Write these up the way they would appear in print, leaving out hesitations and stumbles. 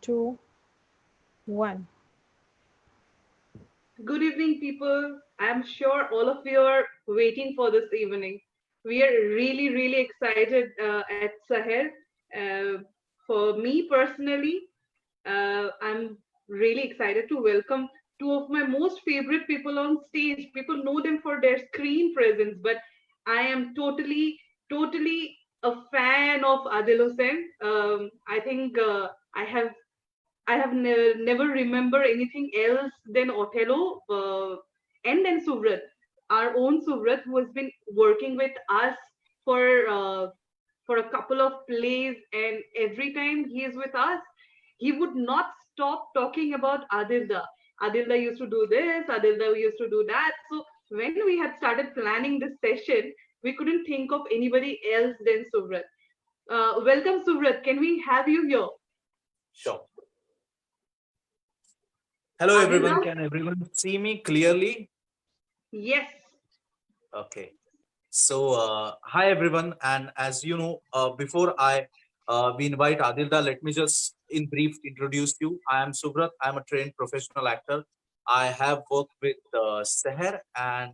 2, 1. Good evening, people. I'm sure all of you are waiting for this evening. We are really, really excited at Sahar. Uh, for me personally, I'm really excited to welcome two of my most favorite people on stage. People know them for their screen presence, but I am totally a fan of Adil Hussain. I think I have never remember anything else than Othello and then Suvrat, our own Suvrat, who has been working with us for uh, for a couple of plays, and every time he is with us, he would not stop talking about Adilda. Adilda used to do this, Adilda used to do that. So when we had started planning this session, we couldn't think of anybody else than Suvrat. Welcome, Suvrat. Can we have you here? Sure. Hello, Adilda? everyone. Can everyone see me clearly? Yes. Okay. So, hi, everyone. And as you know, before I we invite Adilda, let me just in brief introduce you. I am Subrat. I'm a trained professional actor. I have worked with Seher, and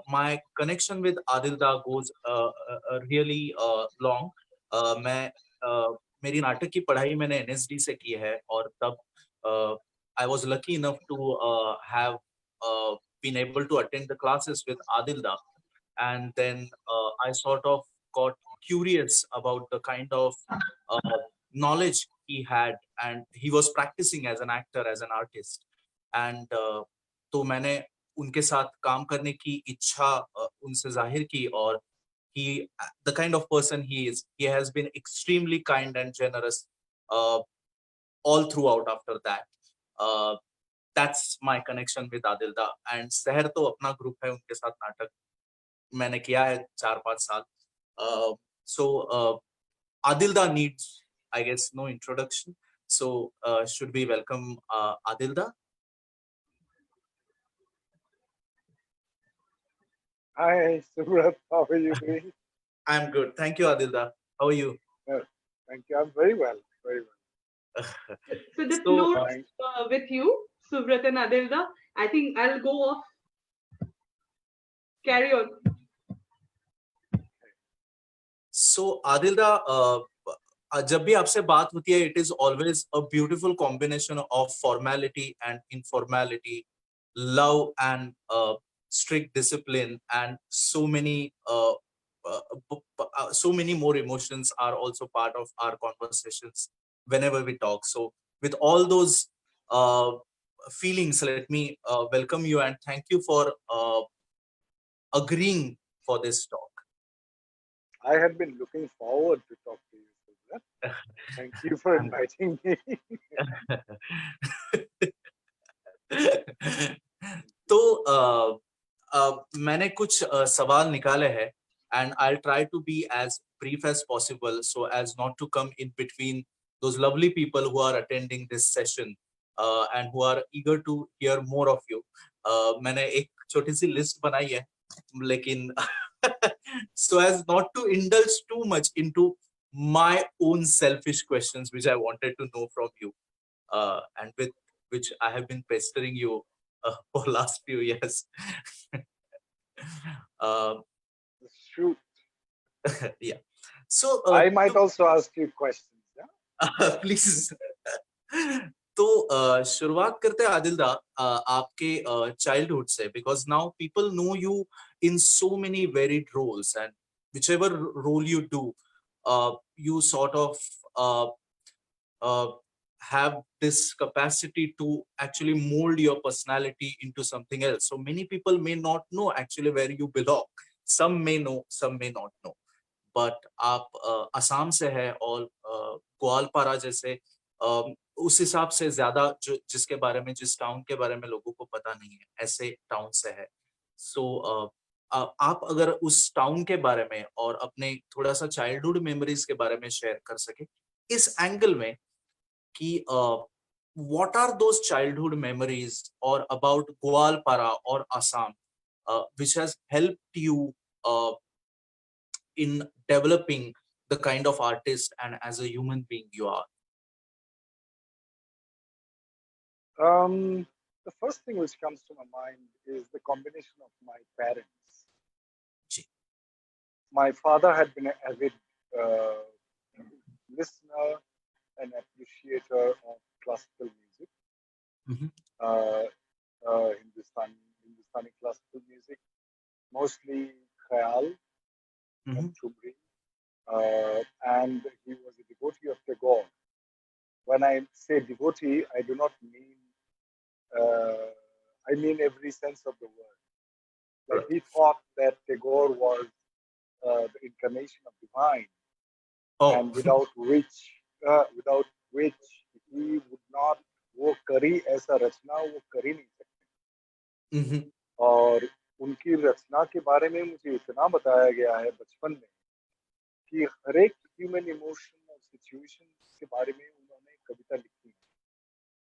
my connection with Adilda goes really long. मैं मेरी नाटक की पढ़ाई मैंने NSD से की है और तब I was lucky enough to have been able to attend the classes with Adilda, and then I sort of got curious about the kind of uh, knowledge he had, and he was practicing as an actor, as an artist, and तो मैंने उनके साथ काम करने की इच्छा उनसे जाहिर की और he the kind of person he has been extremely kind and generous uh, all throughout after that. uh, that's my connection with Adilda, and Seher तो अपना ग्रुप है, उनके साथ नाटक मैंने किया है 4-5 साल. So Adilda needs, I guess, no introduction. So should we welcome Adilda? Hi, Subrat. How are you doing? I'm good. Thank you, Adilda. How are you? Thank you. I'm very well. Very well. So the So floor Thank is with you, Suvrat and Adilda. I think I'll go off. Carry on. so Adilda, जब भी आपसे बात होती है, it is always a beautiful combination of formality and informality, love and strict discipline, and so many more emotions are also part of our conversations whenever we talk. So with all those uh, feelings, let me welcome you and thank you for agreeing for this talk. I had been looking forward to talk to you, Subrat. Thank you for I'm inviting me. तो मैंने कुछ सवाल निकाले हैं, and I'll try to be as brief as possible so as not to come in between those lovely people who are attending this session and who are eager to hear more of you. मैंने एक छोटी सी list बनाई है, लेकिन so as not to indulge too much into my own selfish questions which I wanted to know from you, and with which I have been pestering you for last few years. uh, Shoot. yeah. So I might also ask you questions. Yeah? please. तो शुरुआत करते हैं आदिल्दा आपके childhood से, because now people know you in so many varied roles, and whichever role you do, you sort of uh, have this capacity to actually mold your personality into something else. So many people may not know actually where you belong. Some may know, some may not know. But आप असम से है और ग्वालपारा जैसे उस हिसाब से ज्यादा जो जिसके बारे में, जिस टाउन के बारे में लोगों को पता नहीं है, ऐसे टाउन से है. सो आप अगर उस टाउन के बारे में और अपने थोड़ा सा चाइल्डहुड मेमोरीज के बारे में शेयर कर सके इस एंगल में कि what are those childhood memories or about Gwalpara or Assam which has helped you in developing the kind of artist and as a human being you are? The first thing which comes to my mind is the combination of my parents. Ji. My father had been an avid uh, listener and appreciator of classical music, Mhm. uh, Hindustani classical music, mostly Khayal and Mhm. Chumri, and he was a devotee of Tagore. When I say devotee, I do not mean, uh, I mean every sense of the word. Like Right. he thought that Tagore was the incarnation of divine, Oh. and without which he would not, वो करी ऐसा रचना वो कर ही नहीं सकते. Mhm. और उनकी रचना के बारे में मुझे इतना बताया गया है बचपन में कि हर एक ह्यूमन इमोशन और सिचुएशन के बारे में उन्होंने कविता लिखी है.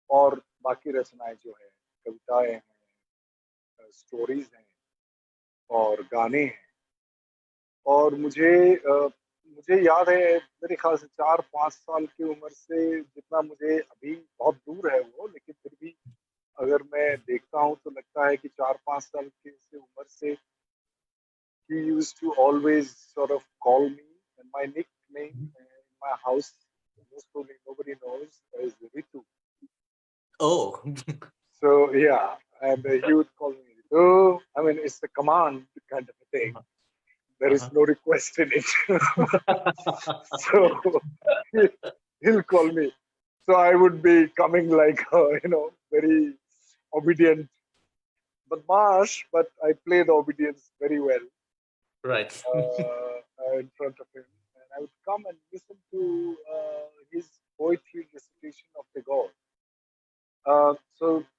और बाकी रचनाएं जो है, कविताएं हैं, स्टोरीज हैं और गाने हैं. और मुझे याद है, मेरे ख्याल से 4-5 साल की उम्र से, जितना मुझे अभी बहुत दूर है वो, लेकिन फिर भी अगर मैं देखता हूँ तो लगता है कि 4-5 साल की से उम्र से he used to always sort of call me, and my nickname in my house, most probably nobody knows, is Ritu. Oh. So yeah, and he would call me Ritu. I mean, it's a command kind of a thing. There is Uh-huh. no request in it. So he'll call me. So I would be coming like, very obedient badmash, but I play the obedience very well Right. in front of him. And I would come and listen to his poetry recitation of Tagore.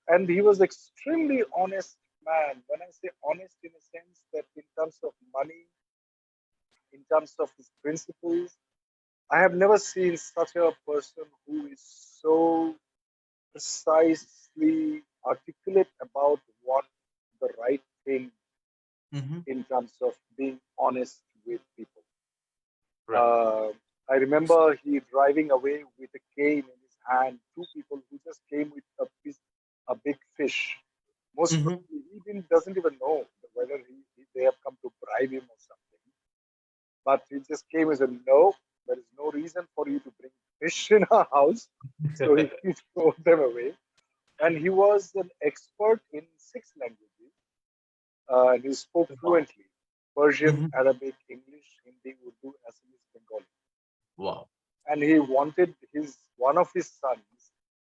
And he was extremely honest man. When I say honest, in a sense that in terms of money, in terms of his principles, I have never seen such a person who is so precisely articulate about what the right thing Mhm. in terms of being honest with people. Right. I remember he driving away with a cane in his hand, two people who just came with a big fish. Most Mhm. probably doesn't even know whether they have come to bribe him or something. But he just came and said, no, there is no reason for you to bring fish in our house. So he threw them away. And he was an expert in 6 languages. And he spoke Wow. fluently Persian, Mhm. Arabic, English, Hindi, Urdu, Assamese, Bengali. Wow. And he wanted one of his sons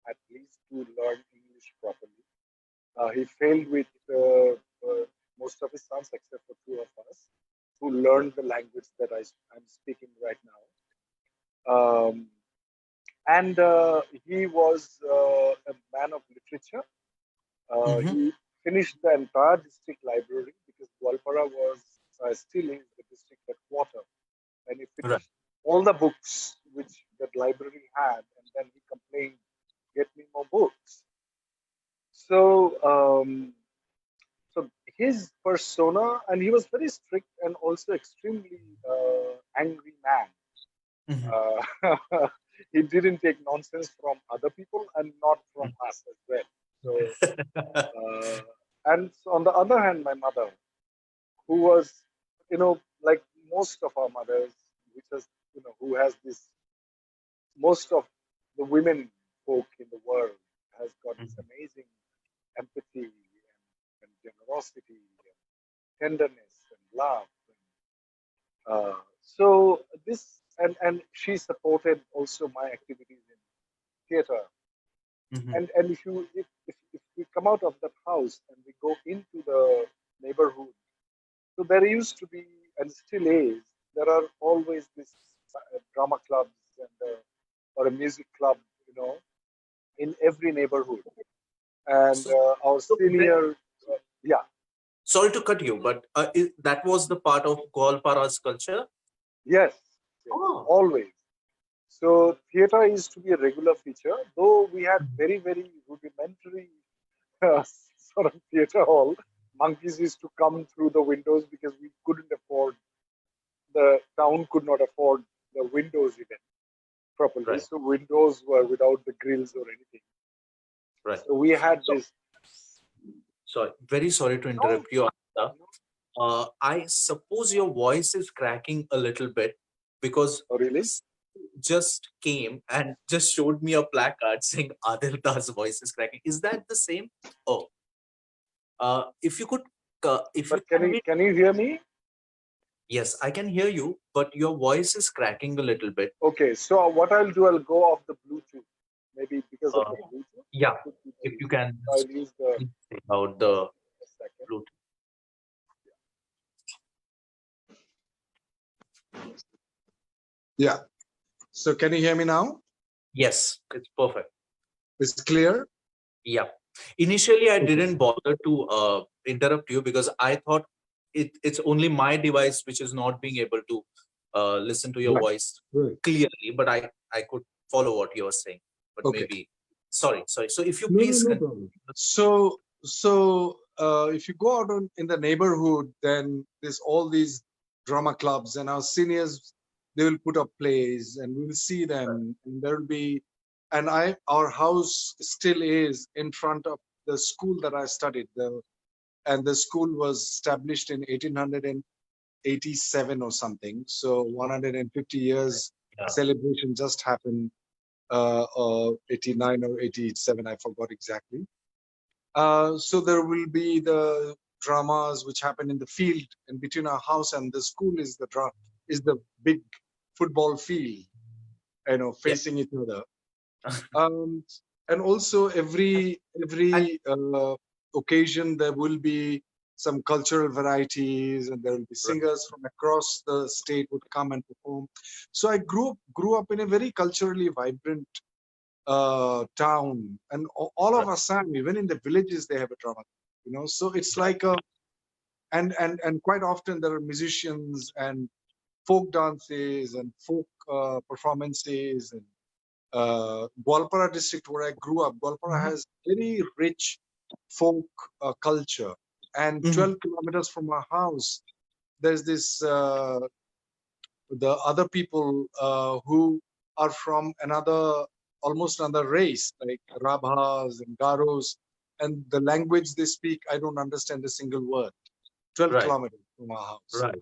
at least to learn English properly. He failed with most of his sons except for two of us who Right. learned the language that I'm speaking right now. And he was a man of literature. Mhm. He finished the entire district library because Gwalpara was still is the district headquarters, and he Right. finished all the books which that library had, and then he complained, "Get me more books." So, so his persona, and he was very strict and also extremely angry man. Mhm. He didn't take nonsense from other people and not from us as well. So, and so on the other hand, my mother, who was, like most of our mothers, which is, who has this, most of the women folk in the world has got this Mhm. amazing empathy and generosity and tenderness and love. So this and she supported also my activities in theater. Mhm. And if we come out of that house and we go into the neighborhood, so there used to be and still is, there are always this drama clubs and or a music club, in every neighborhood. And So, our so then, senior, yeah, sorry to cut you, but that was the part of Golpara's culture. yes, yes, Oh. always. So theater used to be a regular feature, though we had Mhm. very, very rudimentary uh, sort of theater hall. Monkeys used to come through the windows because we couldn't afford, the town could not afford the windows even properly. Right. So windows were without the grills or anything. Right. So we had So, this. sorry, very sorry to interrupt you, Anita. I suppose your voice is cracking a little bit because Oh, really? just came and just showed me a placard saying Adil's voice is cracking. Is that the same? Oh, if you could, if you But can you hear me? yes, I can hear you, but your voice is cracking a little bit. Okay, so what I'll do, I'll go off the Bluetooth. Maybe because of Uh, the Bluetooth. yeah, Could be the if you reason. can I'll use the take out the a second. Bluetooth. Yeah. So can you hear me now? Yes, it's perfect. It's clear? Yeah. Initially, I Okay. didn't bother to interrupt you because I thought it's only my device which is not being able to listen to your Right. voice Right. clearly, but I could follow what you were saying. But Okay. maybe, sorry. So if you No, please no problem. So if you go out in the neighborhood, then there's all these drama clubs, and our seniors, they will put up plays, and we will see them. And there will be, and our house still is in front of the school that I studied. And the school was established in 1887 or something. So 150 years Yeah. celebration just happened. 89 or 87, I forgot exactly. So there will be the dramas which happen in the field, and between our house and the school is the big football field, facing each other. And also every occasion there will be some cultural varieties, and there will be singers from across the state would come and perform. So I grew up in a very culturally vibrant town, and all of Assam, even in the villages, they have a drama. So it's like and quite often there are musicians and folk dances and folk performances. And Gwalpara district, where I grew up, Gwalpara has very rich folk culture. And 12 kilometers from our house, there's this the other people who are from almost another race, like Rabhas and Garos, and the language they speak, I don't understand a single word. 12 kilometers from our house. Right.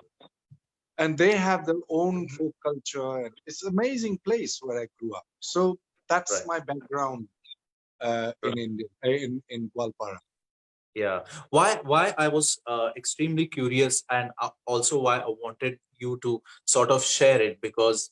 And they have their own folk culture, and it's an amazing place where I grew up. So that's my background in India, in Gwalpara. Yeah. Why I was extremely curious, and also why I wanted you to sort of share it, because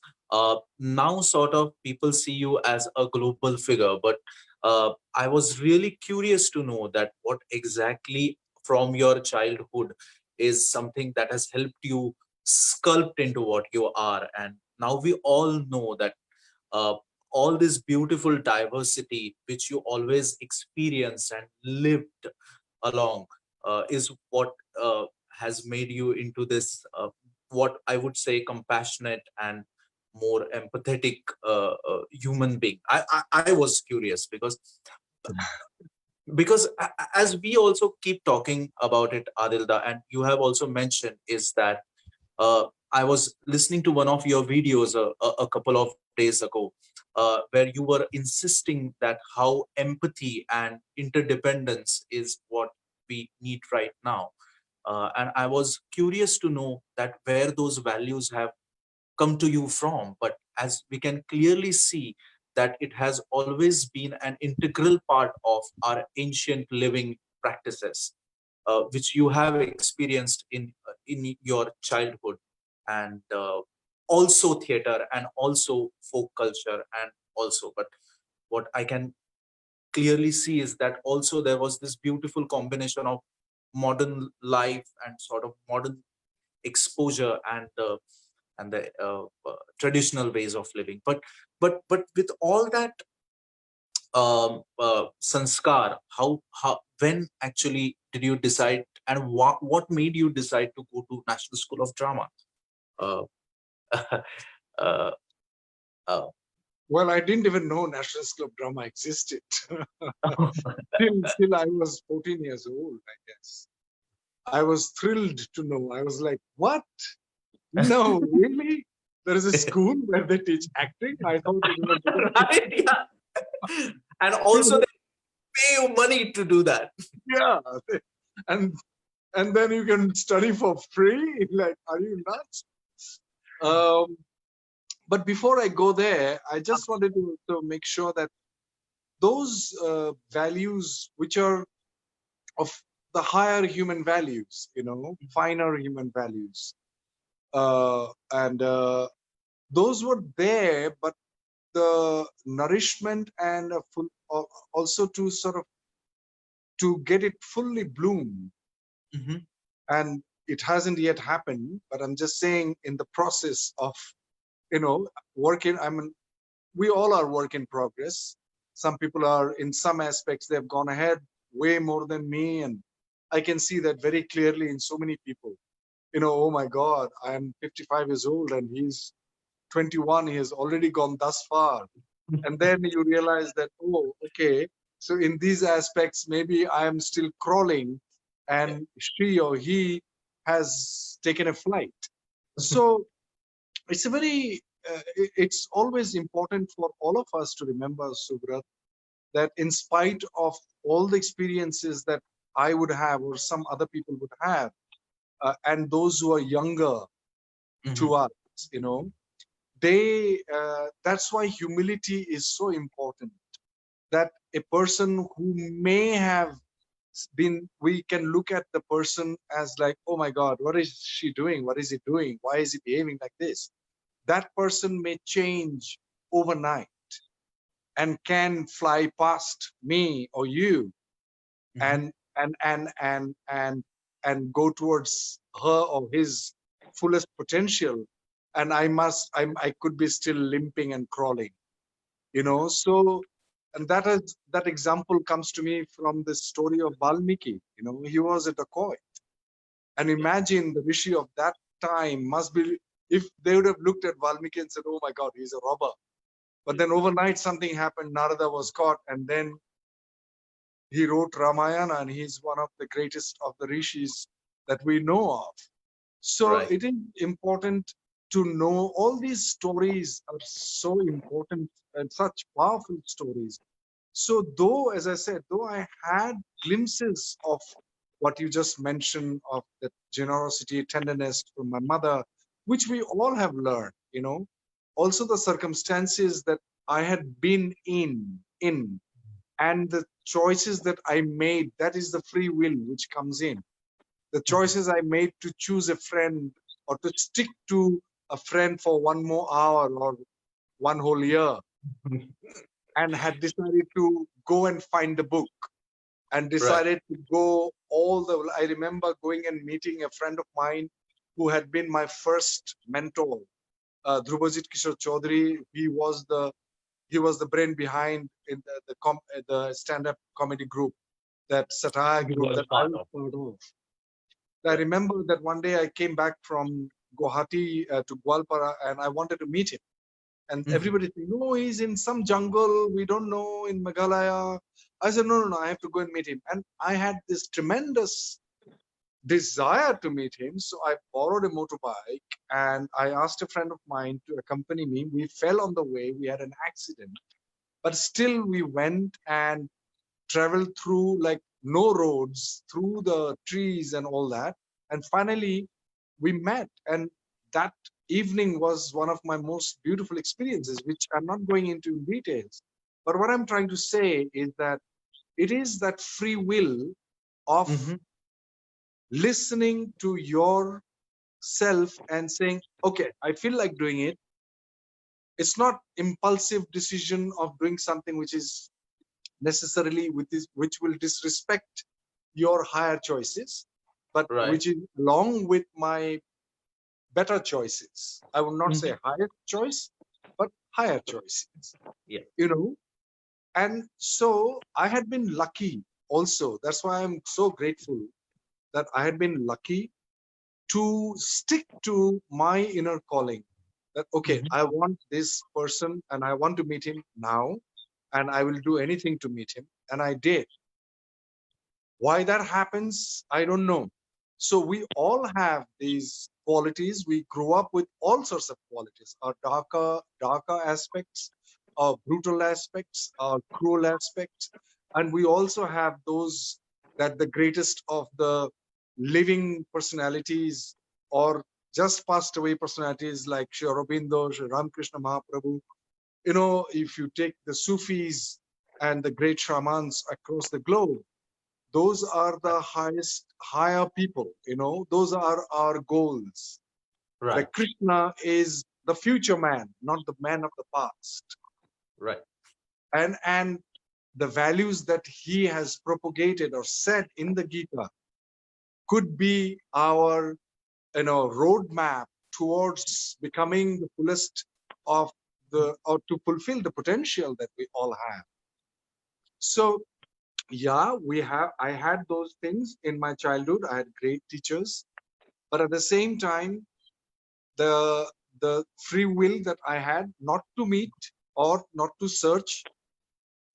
now sort of people see you as a global figure, but I was really curious to know that what exactly from your childhood is something that has helped you sculpt into what you are. And now we all know that uh, all this beautiful diversity which you always experienced and lived along is what has made you into this what I would say compassionate and more empathetic human being. I was curious because as we also keep talking about it, Adilda, and you have also mentioned, is that I was listening to one of your videos a couple of days ago, where you were insisting that how empathy and interdependence is what we need right now. And I was curious to know that where those values have come to you from. But as we can clearly see, that it has always been an integral part of our ancient living practices, which you have experienced in your childhood, and also theater and also folk culture, and also, but what I can clearly see is that also there was this beautiful combination of modern life and sort of modern exposure and the traditional ways of living. But with all that sanskar, how when actually did you decide, and what made you decide to go to National School of Drama? uh, uh, uh, Well, I didn't even know National School of Drama existed. Till I was 14 years old, I guess. I was thrilled to know. I was like, what? No, really? There is a school where they teach acting? I thought it was right, yeah. And also till, they you money to do that. Yeah, and then you can study for free. Like, are you nuts? But before I go there, I just wanted to make sure that those values which are of the higher human values, finer human values, and those were there, but the nourishment and also to sort of to get it fully bloom, and it hasn't yet happened. But I'm just saying, in the process of working, we all are work in progress. Some people are, in some aspects, they've gone ahead way more than me, and I can see that very clearly in so many people. Oh my God, I'm 55 years old and he's 21. He has already gone thus far. And then you realize that, oh, okay, so in these aspects, maybe I am still crawling and she or he has taken a flight. So it's a very, it's always important for all of us to remember, Subrat, that in spite of all the experiences that I would have or some other people would have, and those who are younger to us, they, that's why humility is so important. That a person who may have been, we can look at the person as like, oh my God, what is she doing? What is he doing? Why is he behaving like this? That person may change overnight and can fly past me or you, and go towards her or his fullest potential, and I could be still limping and crawling, so. And that example comes to me from the story of Valmiki. He was a dacoit, and imagine the rishi of that time must be, if they would have looked at Valmiki and said, oh my God, he's a robber. But then overnight something happened, Narada was caught, and then he wrote Ramayana, and he's one of the greatest of the rishis that we know of. So it is important to know all these stories are so important and such powerful stories. So though, as I said, though I had glimpses of what you just mentioned, of the generosity, tenderness from my mother, which we all have learned, also the circumstances that I had been in, and the choices that I made, that is the free will which comes in. The choices I made to choose a friend or to stick to a friend for one more hour or one whole year, and had decided to go and find the book, and decided to go I remember going and meeting a friend of mine who had been my first mentor, Dhrubajit Kishore Chaudhary. He was the brain behind in the stand-up comedy group, that satire group that I was part of. I remember that one day I came back from Guwahati to Gwalpara, and I wanted to meet him. And everybody said, no, he's in some jungle, we don't know, in Meghalaya. I said, no, I have to go and meet him. And I had this tremendous desire to meet him. So I borrowed a motorbike, and I asked a friend of mine to accompany me. We fell on the way, we had an accident. But still we went and traveled through like no roads, through the trees and all that. And finally we met. And that evening was one of my most beautiful experiences, which I'm not going into in details. But what I'm trying to say is that it is that free will of listening to yourself and saying, okay, I feel like doing it. It's not impulsive decision of doing something which is necessarily which will disrespect your higher choices, but which is along with my better choices. I would not say higher choice, but higher choices. And so I had been lucky also. That's why I'm so grateful that I had been lucky to stick to my inner calling. That, okay, I want this person and I want to meet him now, and I will do anything to meet him. And I did. Why that happens, I don't know. So we all have these qualities. We grew up with all sorts of qualities, our darker aspects, our brutal aspects, our cruel aspects. And we also have those that the greatest of the living personalities or just passed away personalities like Sri Aurobindo, Sri Ramakrishna Mahaprabhu. You know, if you take the Sufis and the great shamans across the globe, those are the higher people, you know, those are our goals. Right. Like Krishna is the future man, not the man of the past. Right. And the values that he has propagated or said in the Gita could be our, you know, roadmap towards becoming the fullest of the, or to fulfill the potential that we all have. So yeah, I had those things in my childhood. I had great teachers, but at the same time, the free will that I had not to meet or not to search,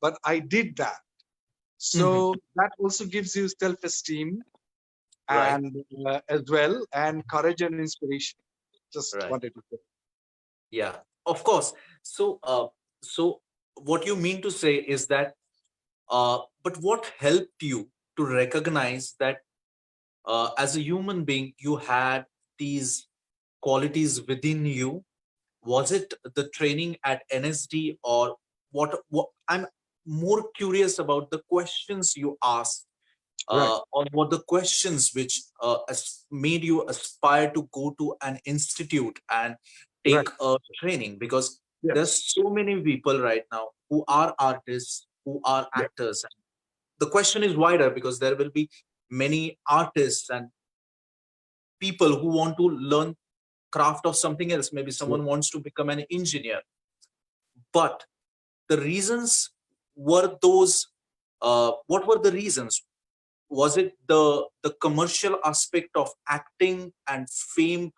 but I did that. So that also gives you self-esteem Right. and as well, and courage and inspiration. Just Right. wanted to say. Yeah, of course. So what you mean to say is that, but what helped you to recognize that as a human being, you had these qualities within you? Was it the training at NSD, or what I'm more curious about the questions you asked, Right. or what the questions which made you aspire to go to an institute and Right. take a training, because Yes. there's so many people right now who are artists, who are Yeah. actors. The question is wider because there will be many artists and people who want to learn craft of something else. Maybe Yeah. someone wants to become an engineer, but the reasons were those, what were the reasons? Was it the commercial aspect of acting and fame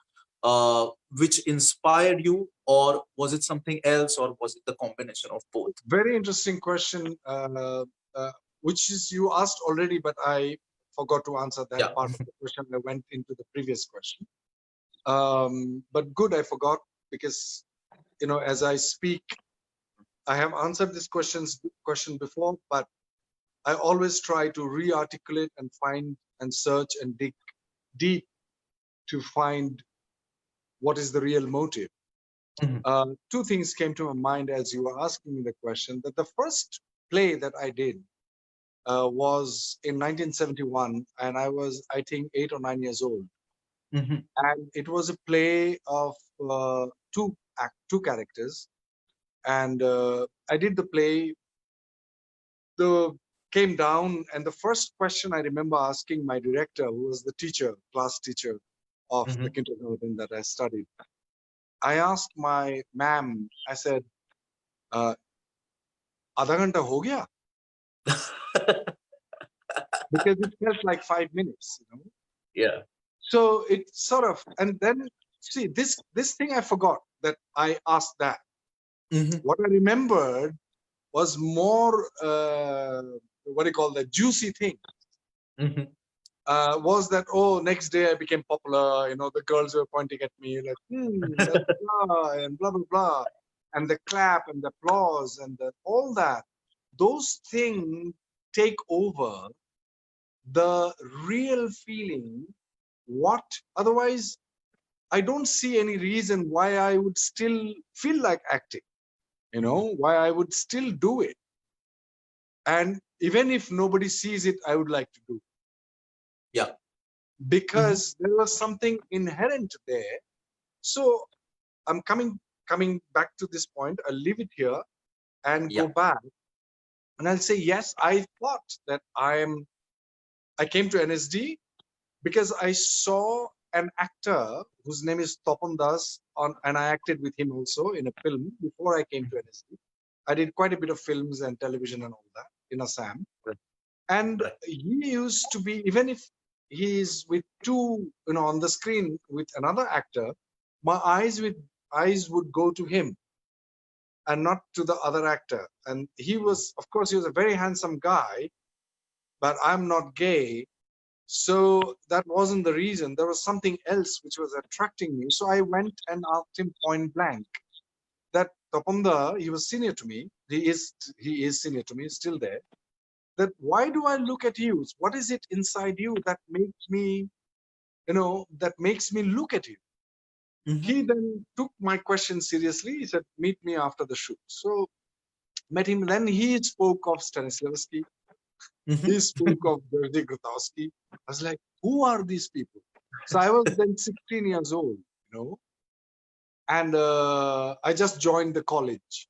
which inspired you, or was it something else, or was it the combination of both? Very interesting question, which is you asked already, but I forgot to answer that Yeah. part of the question. I went into the previous question. But good, I forgot, because, you know, as I speak, I have answered this question before, but I always try to re-articulate and find and search and dig deep to find what is the real motive. Two things came to my mind as you were asking me the question. That the first play that I did was in 1971, and I was, I think, 8 or 9 years old. And it was a play of two characters, and I did the play. The came down, and the first question I remember asking my director, who was the teacher, class teacher of the kindergarten that I studied, I asked my ma'am, I said, "Adha ghanta ho gaya?" Because it felt like 5 minutes, you know. Yeah. So it sort of, and then see this thing I forgot that I asked that. What I remembered was more what do you call that, juicy thing. Was that, oh, next day I became popular, you know, the girls were pointing at me like, that's blah, and blah blah blah, and the clap and the applause and all that, those things take over the real feeling. What otherwise, I don't see any reason why I would still feel like acting, you know, why I would still do it. And even if nobody sees it, I would like to do it. Yeah. Because there was something inherent there. So I'm coming back to this point. I'll leave it here and Yeah. go back. And I'll say, yes, I thought that I came to NSD because I saw an actor whose name is Tapan Das, and I acted with him also in a film before I came to NSD. I did quite a bit of films and television and all that in Assam. Right. And Right. he used to be, even if he is with two, you know, on the screen with another actor, my eyes would go to him and not to the other actor. And he was, of course, he was a very handsome guy, but I'm not gay. So that wasn't the reason. There was something else which was attracting me. So I went and asked him point blank that Tapanda, he was senior to me. He is senior to me, still there. that why do I look at you? What is it inside you that makes me, that makes me look at you? He then took my question seriously. He said, meet me after the shoot. So met him. Then he spoke of Stanislavski. He spoke of Jerzy Grotowski. I was like, who are these people? So I was then 16 years old, and I just joined the college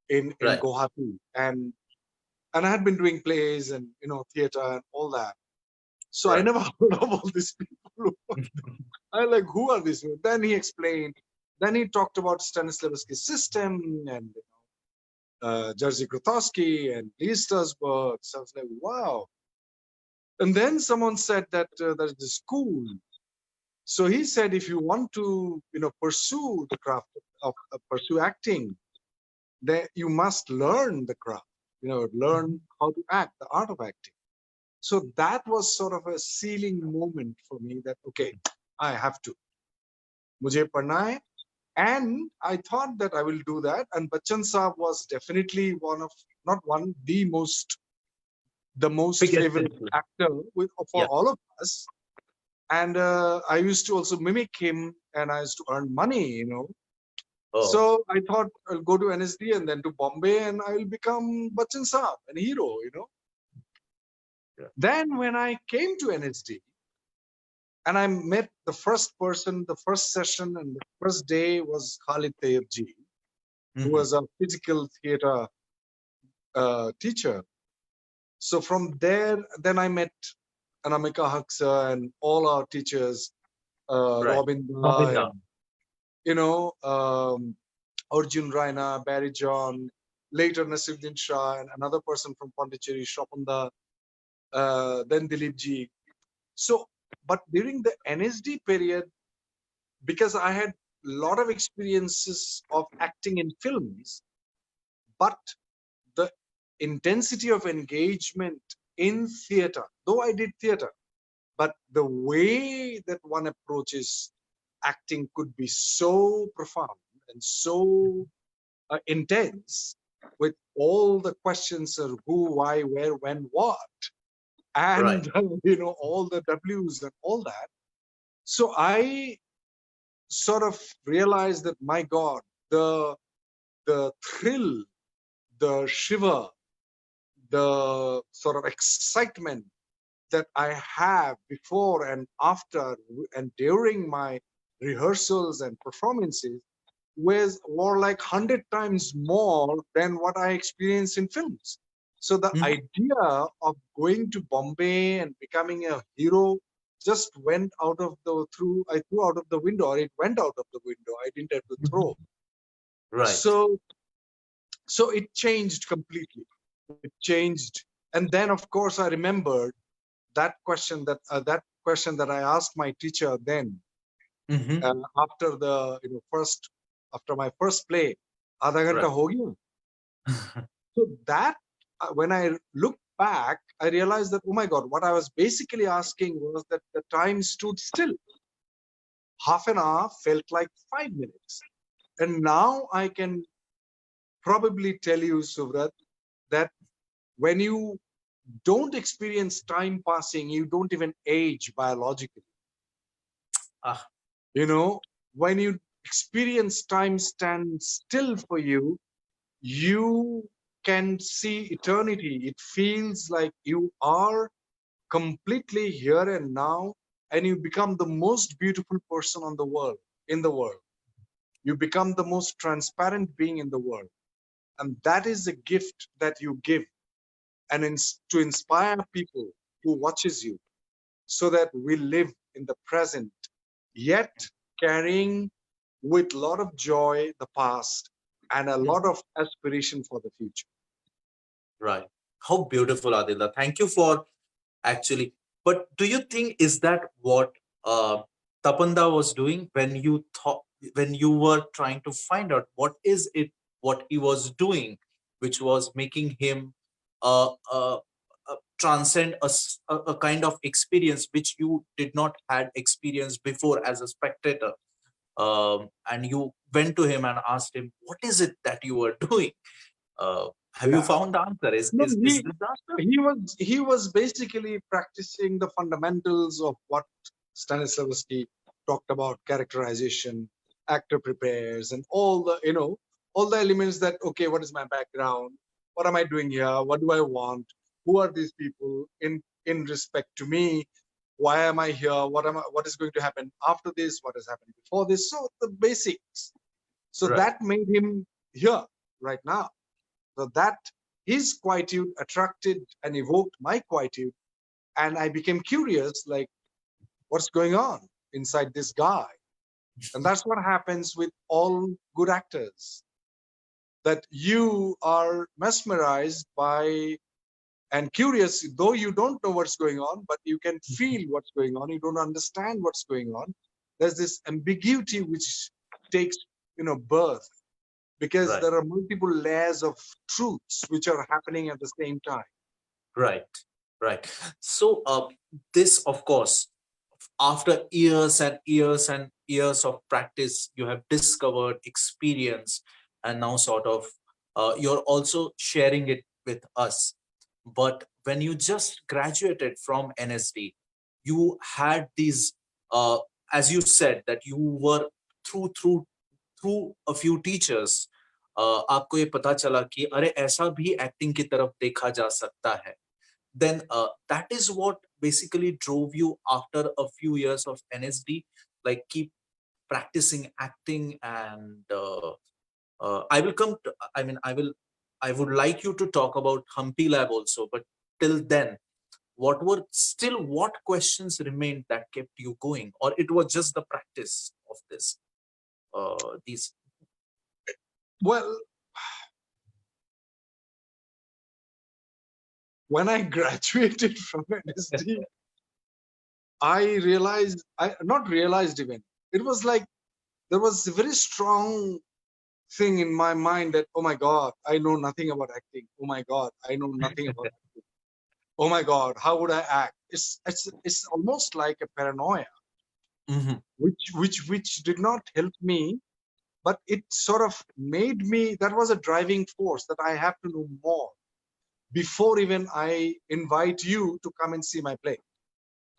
in Right. Guwahati, and I had been doing plays and theater and all that. So I Right. never heard of all these people. I like, who are these people? Then he explained. Then he talked about Stanislavski's system and Jerzy Grotowski and Lister's work. So I was like, wow. And then someone said that there's a school. So he said, if you want to, pursue the craft of pursue acting, then you must learn the craft, learn how to act, the art of acting. So that was sort of a sealing moment for me that, okay, I have to. Mujhe padna hai. And I thought that I will do that. And Bachchan Saab was definitely the most Biggest favorite influence. actor for Yeah. all of us. And I used to also mimic him, and I used to earn money, Oh. So I thought I'll go to NSD and then to Bombay, and I will become Bachchan Saab, a hero, Yeah. Then when I came to NSD, and I met the first person, the first session, and the first day was Khalid Tayyib, who was a physical theater teacher. So from there, then I met Anamika Haksa and all our teachers, Right. Robin, Govinda. and, Arjun Raina, Barry John, later Nasiruddin Shah, and another person from Pondicherry, Shopanda, then Dilip ji. So, but during the NSD period, because I had a lot of experiences of acting in films, but the intensity of engagement in theater, though I did theater, but the way that one approaches acting could be so profound and so intense, with all the questions of who, why, where, when, what, and all the W's and all that. So I sort of realized that, my God, the thrill, the shiver, the sort of excitement that I have before and after and during my rehearsals and performances were like 100 times more than what I experienced in films. So the idea of going to Bombay and becoming a hero just went out of I threw out of the window, or it went out of the window. I didn't have to throw. Right. So it changed completely. It changed. And then, of course, I remembered that question that I asked my teacher then, after the after my first play, Aadha Ghanta ho gaya. So that when I look back, I realized that, oh my God, what I was basically asking was that the time stood still. Half an hour felt like 5 minutes. And now I can probably tell you, Subrat, that when you don't experience time passing, you don't even age biologically. Ah. When you experience time stand still for you, you can see eternity. It feels like you are completely here and now, and you become the most beautiful person in the world. You become the most transparent being in the world. And that is a gift that you give, and to inspire people who watches you, so that we live in the present, yet carrying with a lot of joy the past and a lot of aspiration for the future. Right. How beautiful, Adila. Thank you for actually. But do you think is that what Tapanda was doing when you were trying to find out what he was doing, which was making him transcend a kind of experience which you did not had experienced before as a spectator, and you went to him and asked him, what is it that you are doing? Have you found the answer? No, Is this the answer? he was basically practicing the fundamentals of what Stanislavski talked about: characterization, actor prepares, and all the all the elements that, okay, what is my background? What am I doing here? What do I want? Who are these people in respect to me? Why am I here? What is going to happen after this? What has happened before this? So the basics. So Right. that made him here right now. So that his quietude attracted and evoked my quietude, and I became curious, like, what's going on inside this guy? And that's what happens with all good actors, that you are mesmerized by and curious, though you don't know what's going on, but you can feel what's going on. You don't understand what's going on. There's this ambiguity which takes birth, because Right. there are multiple layers of truths which are happening at the same time. Right. Right. So this, of course, after years and years and years of practice, you have discovered experience, and now sort of you're also sharing it with us. But when you just graduated from NSD, you had these, as you said, that you were through a few teachers, आपको ये पता चला कि अरे ऐसा भी acting की तरफ देखा जा सकता है. Then that is what basically drove you after a few years of NSD, like keep practicing acting. And I will come to, I would like you to talk about Humpy Lab also, but till then, what questions remained that kept you going, or it was just the practice of these? Well, when I graduated from NSD, I realized, not realized even, it was like there was a very strong thing in my mind that, oh my God, I know nothing about acting. Oh my God, I know nothing about acting. Oh my God, how would I act? It's almost like a paranoia, Mm-hmm. which did not help me, but it sort of made me, that was a driving force, that I have to know more before even I invite you to come and see my play.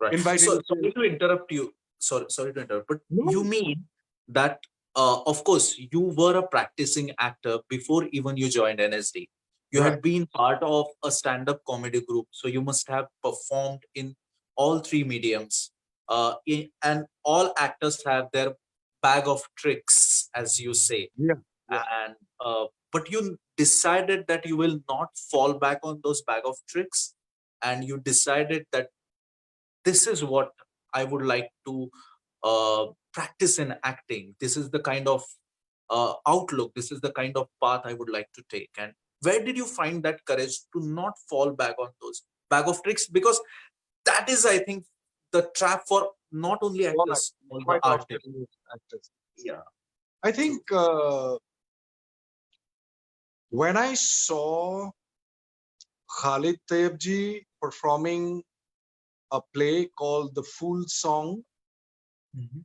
Right. Invite So you to sorry to interrupt you. Sorry to interrupt, but no, you mean that, of course, you were a practicing actor before even you joined NSD. You right. had been part of a stand-up comedy group, so you must have performed in all three mediums. And all actors have their bag of tricks, as you say. Yeah, yeah. And but you decided that you will not fall back on those bag of tricks, and you decided that this is what I would like to practice in acting. This is the kind of outlook. This is the kind of path I would like to take. And where did you find that courage to not fall back on those bag of tricks? Because that is, I think, the trap for not only All actors, actors, all the quite often artists. with actors. Yeah. I think when I saw Khalid Tayyibji performing a play called The Fool Song, Mm-hmm.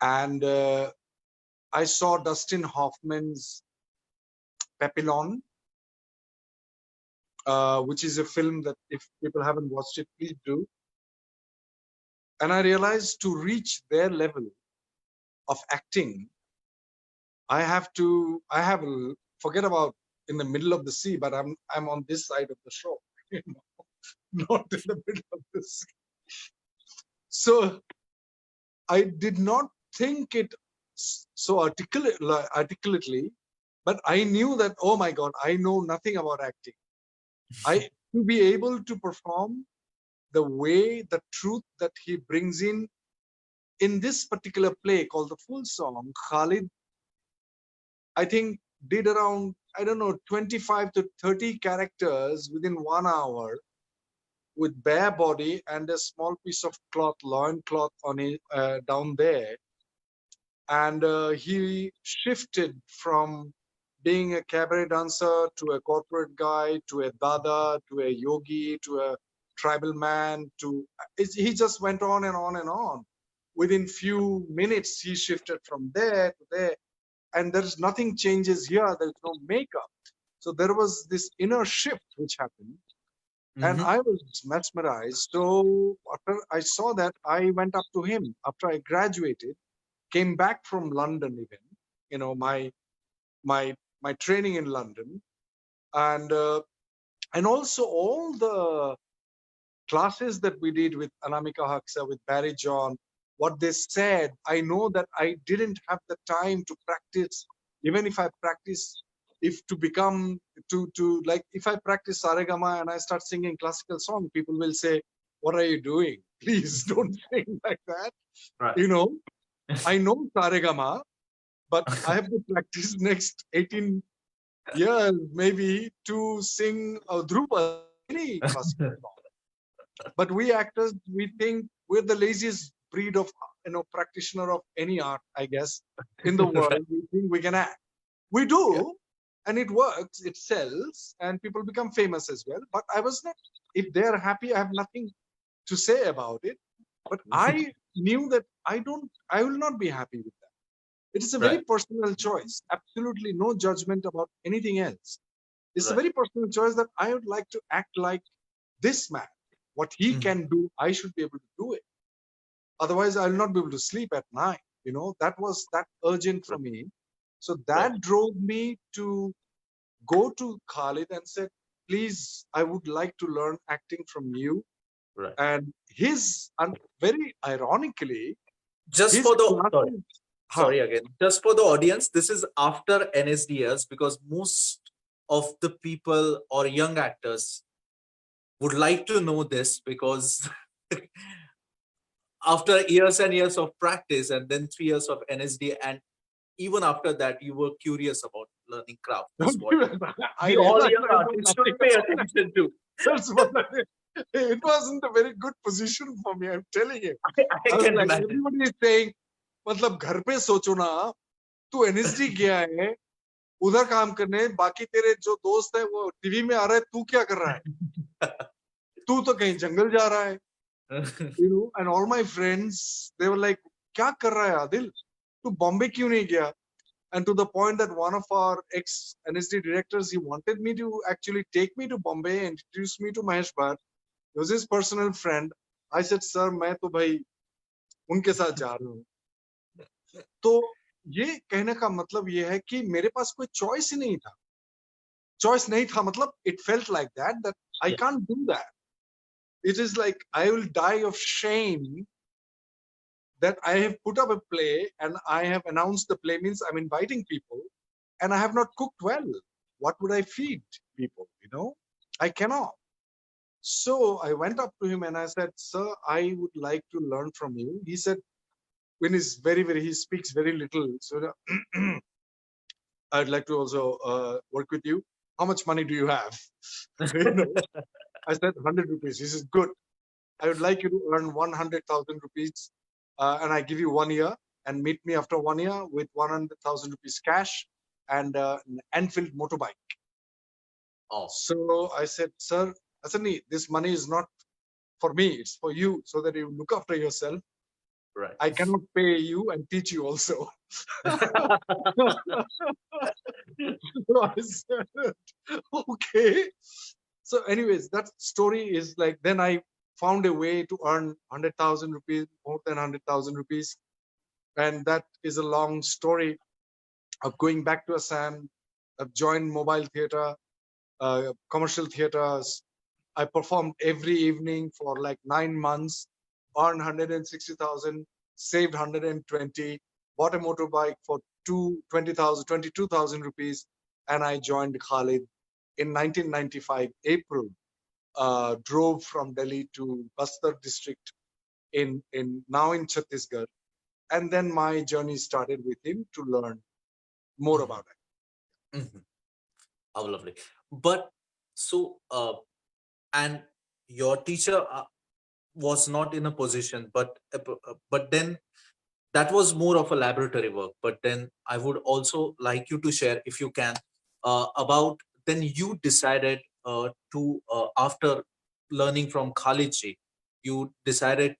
and I saw Dustin Hoffman's Papillon, which is a film that if people haven't watched it, please do. And I realized to reach their level of acting, I have forget about in the middle of the sea, but I'm on this side of the shore, not in the middle of the sea. So I did not think it so articulately, but I knew that, oh my God, I know nothing about acting. To be able to perform the way, the truth that he brings in this particular play called The Full Song, Khalid, I think, did around, I don't know, 25 to 30 characters within 1 hour with bare body and a small piece of cloth, loin cloth on it, down there. And he shifted from being a cabaret dancer to a corporate guy, to a dada, to a yogi, to a tribal man, he just went on and on and on. Within few minutes, he shifted from there to there. And there's nothing changes here. There's no makeup. So there was this inner shift which happened, and Mhm. I was mesmerized. So after I saw that, I went up to him after I graduated, came back from London even, my my training in London, and also all the classes that we did with Anamika Haksa, with Barry John, what they said, I know that I didn't have the time to practice. Even if I practice, if to become to like if I practice Saregama and I start singing classical song, people will say, "What are you doing? Please don't sing like that." Right. You know, I know Saregama, but I have to practice next 18 years maybe to sing Drupad or any classical song. But we actors, we think we're the laziest breed of practitioner of any art, I guess, in the Right. world. We think we can act. We Yeah. do, and it works, it sells, and people become famous as well. But I was not. If they're happy, I have nothing to say about it. But I knew that I will not be happy with that. It is a very Right. personal choice. Absolutely no judgment about anything else. It's a Right. very personal choice that I would like to act like this man. What he Mhm. can do, I should be able to do it. Otherwise, I'll not be able to sleep at night. That was that urgent for Right. me. So Right. that drove me to go to Khalid and said, please, I would like to learn acting from you. Right. And very ironically, Just his for the sorry, classes, huh, sorry again. Just for the audience, this is after NSDS because most of the people or young actors would like to know this because after years and years of practice and then 3 years of NSD and even after that you were curious about learning craft is what I we all realized young I know artists should nothing pay about that. attention to. That's what it wasn't a very good position for me. I'm telling you. I I was can like, imagine. everybody is saying, मतलब घर पे सोचो ना, तू NSD गया है, उधर काम करने, बाकी तेरे जो दोस्त है वो टीवी में आ रहा है, तू क्या कर रहा है? तू तो कहीं जंगल जा रहा है, and all my friends, they were like, क्या कर रहा है आदिल? तू बॉम्बे क्यों नहीं गया? And to the point that one of our ex NSD directors, he wanted me to actually take me to Bombay and introduce me to Mahesh Bhatt. He was his personal friend. I said, sir, मैं तो भाई उनके साथ जा रहा हूँ. तो ये कहने का मतलब ये है कि मेरे पास कोई चॉइस ही नहीं था. चॉइस नहीं था मतलब it felt like that I Yeah. can't do that. It is like I will die of shame that I have put up a play and I have announced the play, means I'm inviting people and I have not cooked well. What would I feed people? I cannot. So I went up to him and I said, sir, I would like to learn from you. He said, when he's he speaks very little. So I'd like to also work with you. How much money do you have? You know, I said 100 rupees. He says, good. I would like you to earn 100,000 rupees and I give you 1 year and meet me after 1 year with 100,000 rupees cash and an Enfield motorbike. Oh, So I said, sir, Asani, this money is not for me, it's for you so that you look after yourself. right. I cannot pay you and teach you also. So I said, okay. So anyways, that story is like, then I found a way to earn 100,000 rupees, more than 100,000 rupees. And that is a long story of going back to Assam. I've joined mobile theater, commercial theaters. I performed every evening for like 9 months, earned 160,000, saved 120, bought a motorbike for 22,000 rupees, and I joined Khalid in 1995, April. Drove from Delhi to Bastar district now in Chhattisgarh. And then my journey started with him to learn more Mhm. about it. Mhm. How lovely. But so, and your teacher was not in a position, but then that was more of a laboratory work. But then I would also like you to share, if you can, about then you decided to after learning from Khalid ji, you decided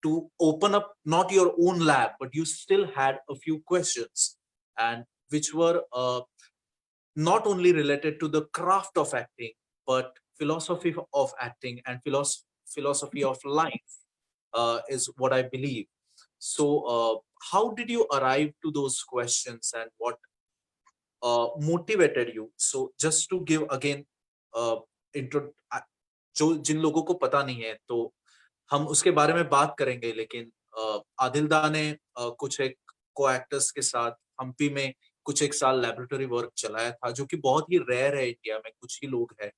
to open up not your own lab, but you still had a few questions, and which were not only related to the craft of acting, but philosophy of acting and philosophy of life is what I believe. So, how did you arrive to those questions, and what motivated you? So, just to give again, intro, जो जिन लोगों को पता नहीं है, तो हम उसके बारे में बात करेंगे, लेकिन आदिल दा ने कुछ एक को एक्टर्स के साथ हम्पी में कुछ एक साल लैबोरेटरी वर्क चलाया था, जो कि बहुत ही रेयर है इंडिया में, कुछ ही लोग हैं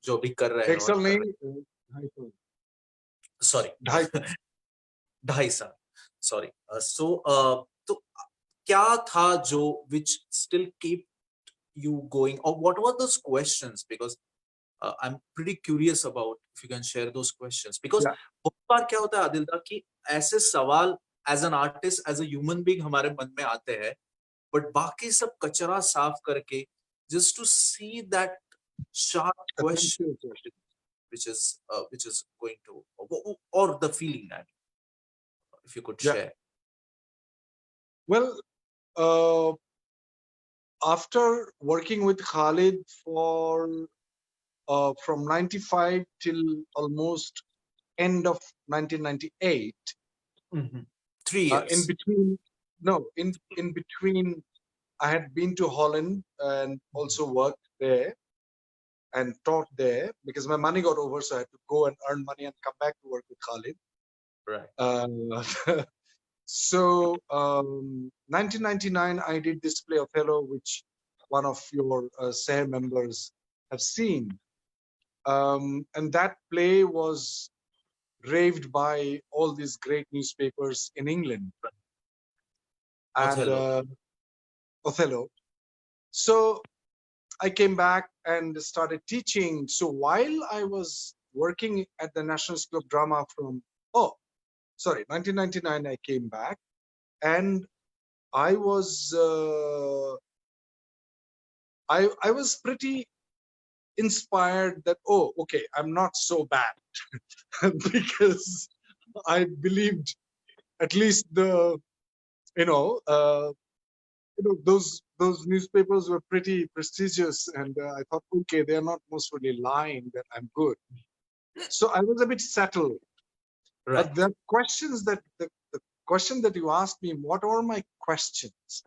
जो अभी कर रहे हैं एक और साल कर रहे नहीं, ढाई साल, हैं, सॉरी 2.5 साल। 2.5 साल, सॉरी। सो तो क्या था जो which still keep you going, or what were those questions? Because I'm pretty curious about if you can share those questions, because Yeah. बहुत बार क्या होता है आदिल दा कि ऐसे सवाल as an artist, as a human being हमारे मन में आते हैं, बट बाकी सब कचरा साफ करके just to see that sharp Thank question you, sir. which is going to, or the feeling that if you could Yeah. share. Well, after working with Khalid for from 95 till almost end of 1998, Mhm. 3 in years. between, no, in between, I had been to Holland and also worked there and taught there because my money got over, so I had to go and earn money and come back to work with Khalid. Right. So 1999, I did this play Othello, which one of your SAIR members have seen. And that play was raved by all these great newspapers in England. And Othello. Othello. So I came back and started teaching. So while I was working at the National School of Drama from, 1999, I came back, and I was I was pretty inspired that, okay, I'm not so bad because I believed at least those newspapers were pretty prestigious, and I thought, okay, they're not most really lying that I'm good. So I was a bit settled. Right. But the questions that the question that you asked me, what are my questions?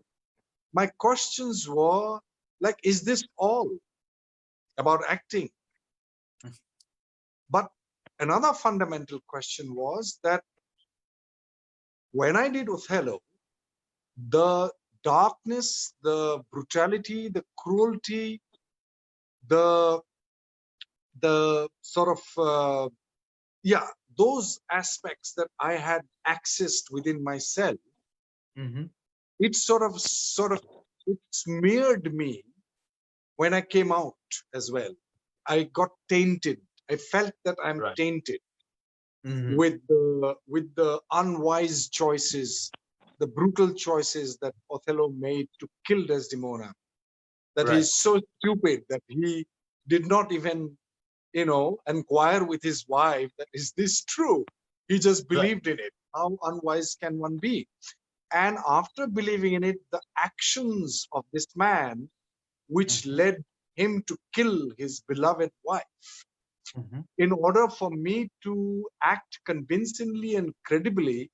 My questions were like, is this all about acting? But another fundamental question was that when I did Othello, the darkness, the brutality, the cruelty, the sort of those aspects that I had accessed within myself, Mm-hmm. it sort of it smeared me when I came out as well. I got tainted. I felt that I'm Right. tainted Mm-hmm. with the unwise choices, the brutal choices that Othello made to kill Desdemona. That Right. he's so stupid that he did not even, inquire with his wife that is this true? He just believed in it. How unwise can one be? And after believing in it, the actions of this man, which Mhm. led him to kill his beloved wife, Mm-hmm. in order for me to act convincingly and credibly,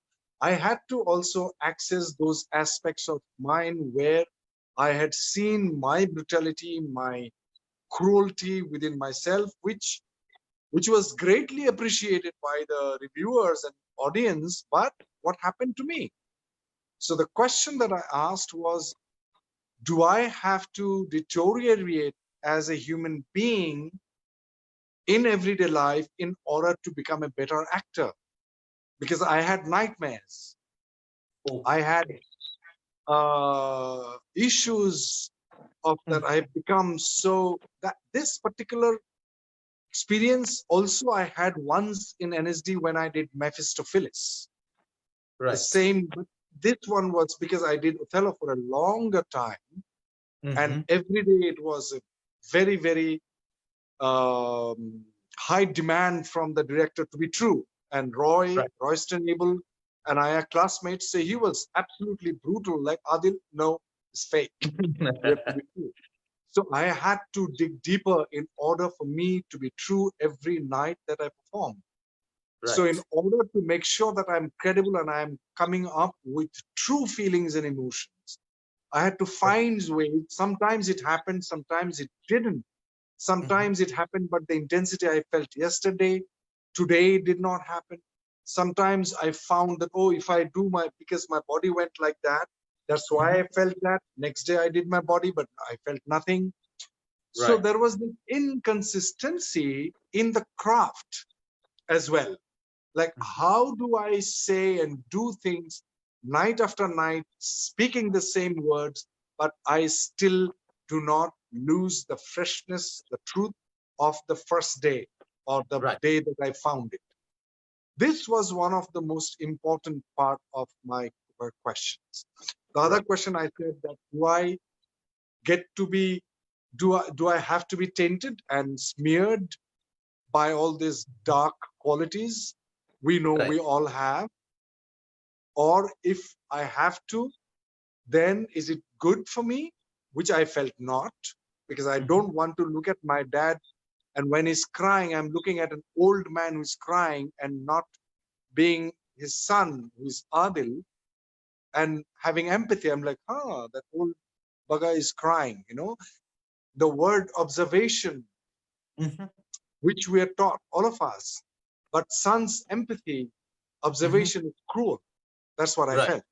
I had to also access those aspects of mine where I had seen my brutality, my cruelty within myself, which was greatly appreciated by the reviewers and audience. But what happened to me? So the question that I asked was, do I have to deteriorate as a human being in everyday life in order to become a better actor? Because I had nightmares. Oh. I had issues of that. I have become so that this particular experience also I had once in NSD when I did Mephistopheles. Right. The same, but this one was because I did Othello for a longer time, and every day it was a very, very high demand from the director to be true. And Royston Abel and I are classmates, say he was absolutely brutal. Like, Adil, no, it's fake. We have to be true. So I had to dig deeper in order for me to be true every night that I perform. So in Right. order to make sure that I'm credible and I'm coming up with true feelings and emotions, I had to find ways. Sometimes it happened, sometimes it didn't. Sometimes it happened, but the intensity I felt yesterday, today did not happen. Sometimes I found that, oh, if I do because my body went like that, that's why I felt that. Next day I did my body, but I felt nothing. So Right. there was this inconsistency in the craft as well. Like, how do I say and do things night after night, speaking the same words, but I still do not lose the freshness, the truth of the first day or the Right. day that I found it? This was one of the most important part of my questions. The other Right. question I said that, do I get to be, do I have to be tainted and smeared by all these dark qualities we know Right. we all have? Or if I have to, then is it good for me? Which I felt not, because I don't want to look at my dad, and when he's crying, I'm looking at an old man who's crying and not being his son, who's Adil, and having empathy. I'm like, that old bugger is crying, The word observation, which we are taught, all of us, but son's empathy, observation is cruel. That's what I Right. felt.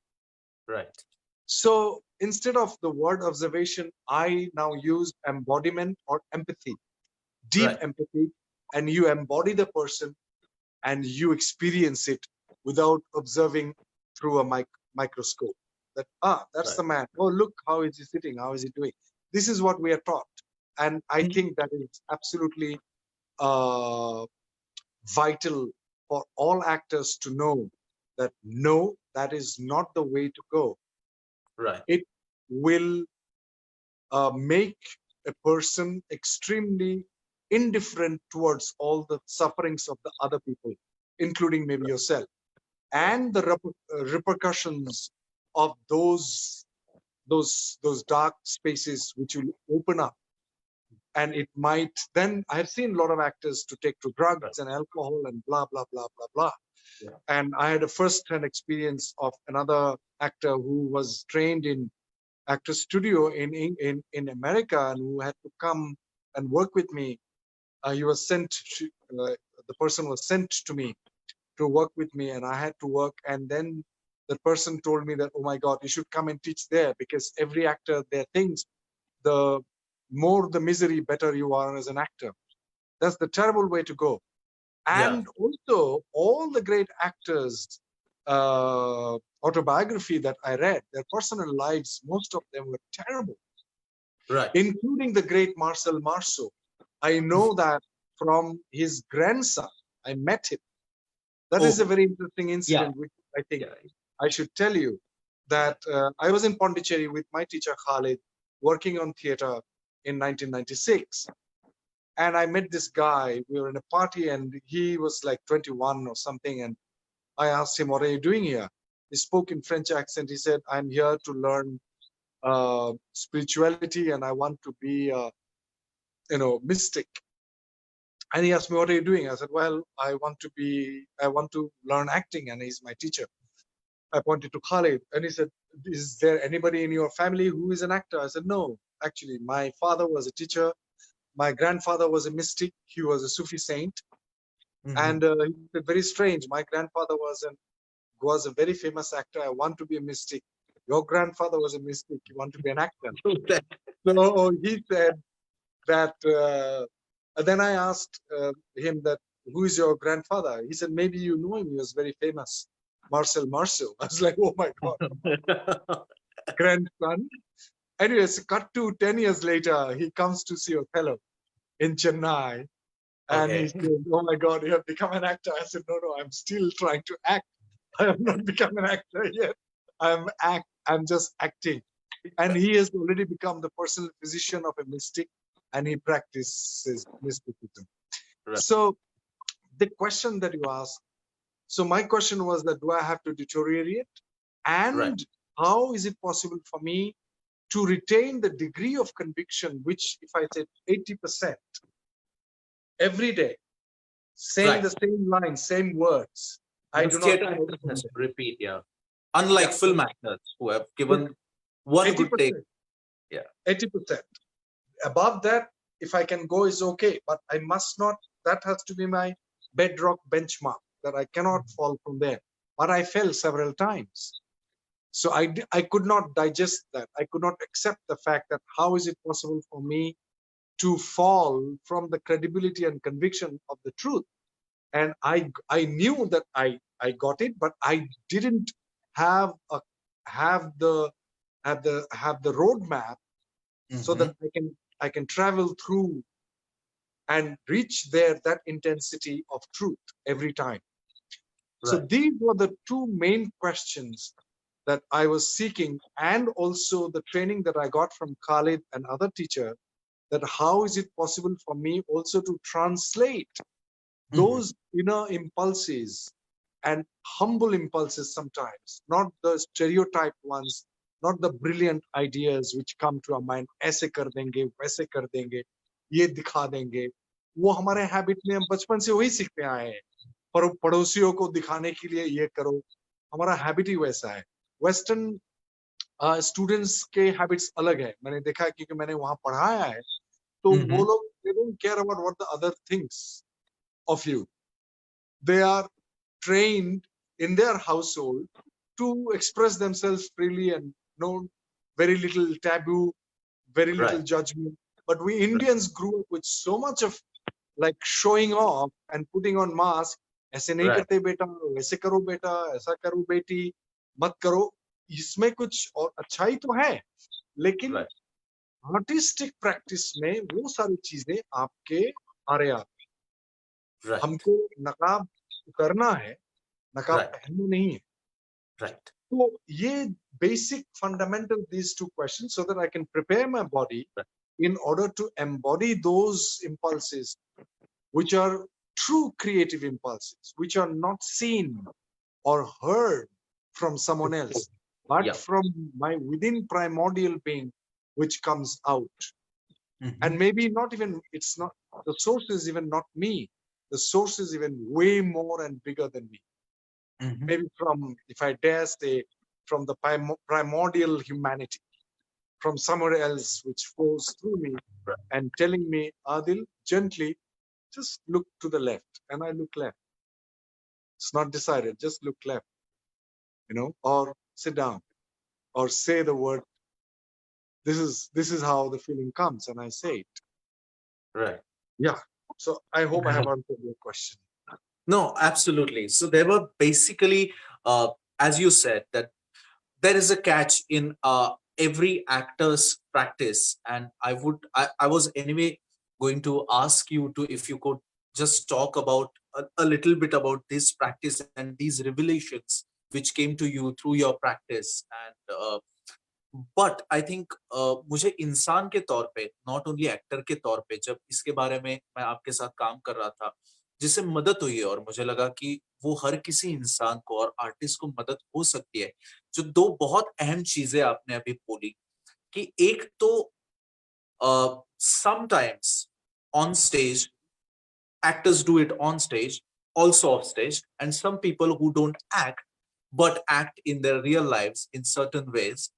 Right. So instead of the word observation, I now use embodiment or empathy, deep Right. empathy, and you embody the person and you experience it without observing through a microscope. That, that's Right. the man. Oh, look, how is he sitting? How is he doing? This is what we are taught. And I think that is absolutely uh, vital for all actors to know that no, that is not the way to go. Right. It will make a person extremely indifferent towards all the sufferings of the other people, including maybe yourself, and the repercussions of those dark spaces which will open up. And it might then, I have seen a lot of actors to take to Right. drugs and alcohol and blah blah blah blah blah. Yeah. And I had a first-hand experience of another actor who was trained in actor studio in America and who had to come and work with me. He was sent to, the person was sent to me to work with me, and I had to work. And then the person told me that, oh my God, you should come and teach there, because every actor there thinks the more the misery, better you are as an actor. That's the terrible way to go. Yeah. And also, all the great actors' autobiography that I read, their personal lives, most of them were terrible, Right. including the great Marcel Marceau. I know that from his grandson. I met him. That is a Oh, very interesting yeah. incident, which I think Yeah. I should tell you. That I was in Pondicherry with my teacher Khalid, working on theater in 1996. And I met this guy. We were in a party and he was like 21 or something. And I asked him, what are you doing here? He spoke in French accent. He said, I'm here to learn spirituality and I want to be a mystic. And he asked me, what are you doing? I said, well, I want to learn acting, and he's my teacher. I pointed to Khalid and he said, is there anybody in your family who is an actor? I said, no, actually, my father was a teacher. My grandfather was a mystic. He was a Sufi saint. And he said, very strange. My grandfather was a very famous actor. I want to be a mystic. Your grandfather was a mystic. You want to be an actor. So he said that, then I asked him that, who is your grandfather? He said, maybe you know him. He was very famous. Marcel Marceau. I was like, oh my God, grandson. Anyways, cut to 10 years later, he comes to see Othello in Chennai. And he Okay. said, oh my God, you have become an actor. I said, no, I'm still trying to act. I have not become an actor yet. I'm just acting. And he has already become the personal physician of a mystic, and he practices mysticism. Right. So the question that you asked, so my question was that, do I have to deteriorate? Right. And how is it possible for me to retain the degree of conviction, which if I said 80% every day, saying Right. the same lines, same words, I Because do not theater fall actors from has to that. repeat, yeah. Unlike Yeah, film actors who have given one good take. 80%, Yeah. 80%. Above that, if I can go is okay, but I must not, that has to be my bedrock benchmark, that I cannot fall from there. But I fell several times. So I could not digest that. I could not accept the fact that how is it possible for me to fall from the credibility and conviction of the truth? And I knew that I got it, but I didn't have a have the have the roadmap so that I can travel through and reach there that intensity of truth every time. So Right. these were the two main questions that I was seeking, and also the training that I got from Khalid and other teacher, that how is it possible for me also to translate those inner impulses and humble impulses sometimes, not the stereotyped ones, not the brilliant ideas which come to our mind, ऐसे कर देंगे, वैसे कर देंगे, ये दिखा देंगे, वो हमारे हैबिट में हम बचपन से वही सीखते आए हैं, पड़ोसियों को दिखाने के लिए ये करो, हमारा हैबिट ही वैसा है. वेस्टर्न स्टूडेंट्स के हैबिट्स अलग है, मैंने देखा है क्योंकि मैंने वहां पढ़ाया है, तो वो लोग they don't care about what the other thinks of you. They are trained in their household to express themselves freely and no very little taboo, very little Right. judgment. But we Indians grew up with so much of like showing off and putting on mask. ऐसे नहीं Right. करते बेटा, वैसे करो बेटा, ऐसा करो बेटी, मत करो. इसमें कुछ और अच्छाई तो है, लेकिन Right. आर्टिस्टिक प्रैक्टिस में वो सारी चीजें आपके आ रहे आती. Right. हमको नकाब करना है, नकाब Right. पहनना नहीं है. Right. तो ये basic fundamental these two questions so that I can prepare my body in order to embody those impulses which are true creative impulses, which are not seen or heard from someone else, but Yeah. from my within primordial being, which comes out. And maybe not even, it's not, the source is even not me. The source is even way more and bigger than me. Maybe from, if I dare say, from the primordial humanity, from somewhere else which flows through me and telling me, Adil, gently, just look to the left. And I look left. It's not decided, just look left, or sit down, or say the word. This is how the feeling comes, and I say it. Right. Yeah. So I hope I have answered your question. No, absolutely. So there were basically, as you said, that there is a catch in every actor's practice, and I was anyway going to ask you to, if you could just talk about a little bit about this practice and these revelations which came to you through your practice. And but I think मुझे इंसान के तौर पे, not only actor के तौर पे, जब इसके बारे में मैं आपके साथ काम कर रहा था, जिससे मदद हुई है, और मुझे लगा कि वो हर किसी इंसान को और आर्टिस्ट को मदद हो सकती है. जो दो बहुत अहम चीजें आपने अभी बोली, कि एक तो sometimes on stage actors do it on stage, also off stage, and some people who don't act but act in their real lives in certain ways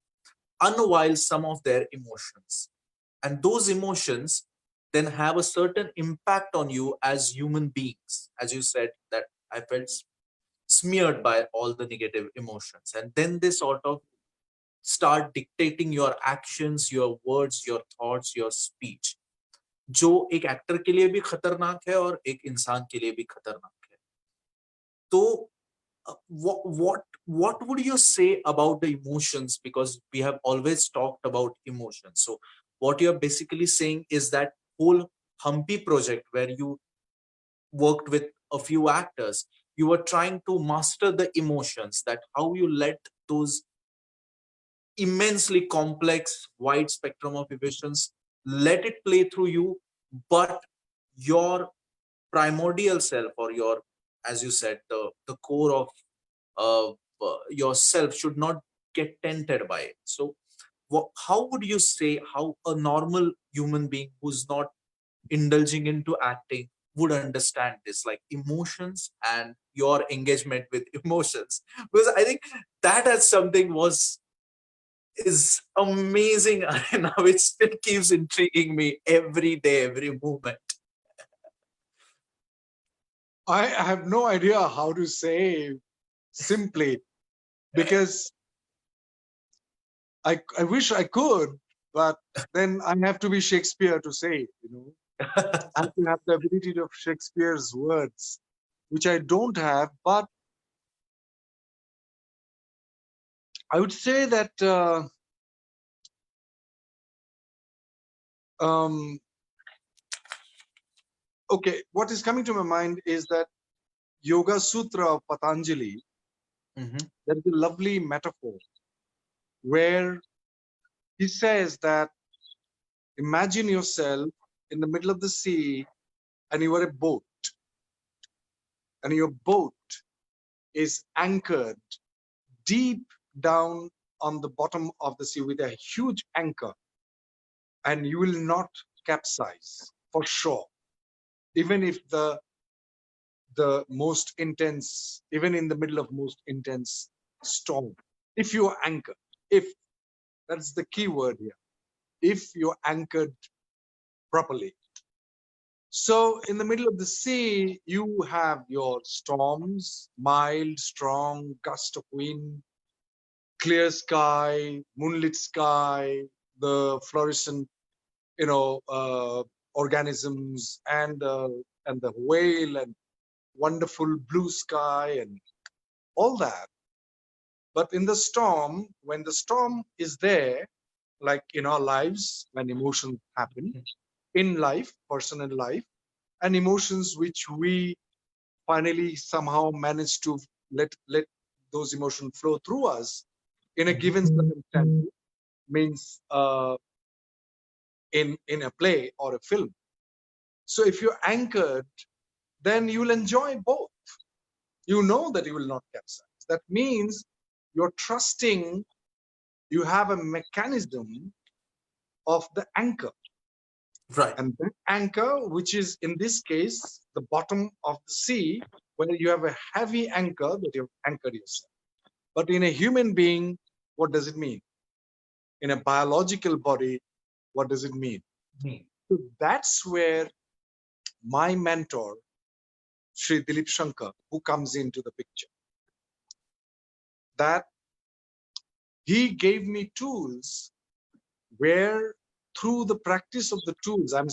unveil some of their emotions, and those emotions then have a certain impact on you as human beings. As you said, that I felt smeared by all the negative emotions, and then they sort of start dictating your actions, your words, your thoughts, your speech, जो एक actor के लिए भी खतरनाक है और एक इंसान के लिए भी खतरनाक है. तो what would you say about the emotions, because we have always talked about emotions? So what you're basically saying is that whole Humpy project, where you worked with a few actors, you were trying to master the emotions, that how you let those immensely complex wide spectrum of emotions, let it play through you, but your primordial self, or your, as you said, the core of yourself should not get tainted by it. So how would you say how a normal human being who's not indulging into acting would understand this, like emotions and your engagement with emotions? Because I think that as something is amazing now. It still keeps intriguing me every day, every moment. I have no idea how to say simply, because I wish I could, but then I have to be Shakespeare to say it, you know. I have to have the ability of Shakespeare's words, which I don't have. But I would say that okay, what is coming to my mind is that Yoga Sutra of Patanjali. There is a lovely metaphor where he says that imagine yourself in the middle of the sea and you are a boat, and your boat is anchored deep down on the bottom of the sea with a huge anchor, and you will not capsize for sure, even if the most intense, even in the middle of most intense storm. If you are anchored, if that's the key word here, if you're anchored properly. So in the middle of the sea, you have your storms, mild, strong gust of wind, clear sky, moonlit sky, the fluorescent, organisms, and the whale, and wonderful blue sky, and all that. But in the storm, when the storm is there, like in our lives, when emotions happen in life, personal life, and emotions which we finally somehow manage to let those emotions flow through us in a given circumstance, means in a play or a film. So if you're anchored, then you'll enjoy both. You know that you will not capsize. That means you're trusting. You have a mechanism of the anchor, Right. and that anchor, which is in this case the bottom of the sea, where you have a heavy anchor that you've anchored yourself. But in a human being, what does it mean? In a biological body, what does it mean? So that's where my mentor, Sri Dilip Shankar, who comes into the picture, that he gave me tools where through the practice of the tools, I'm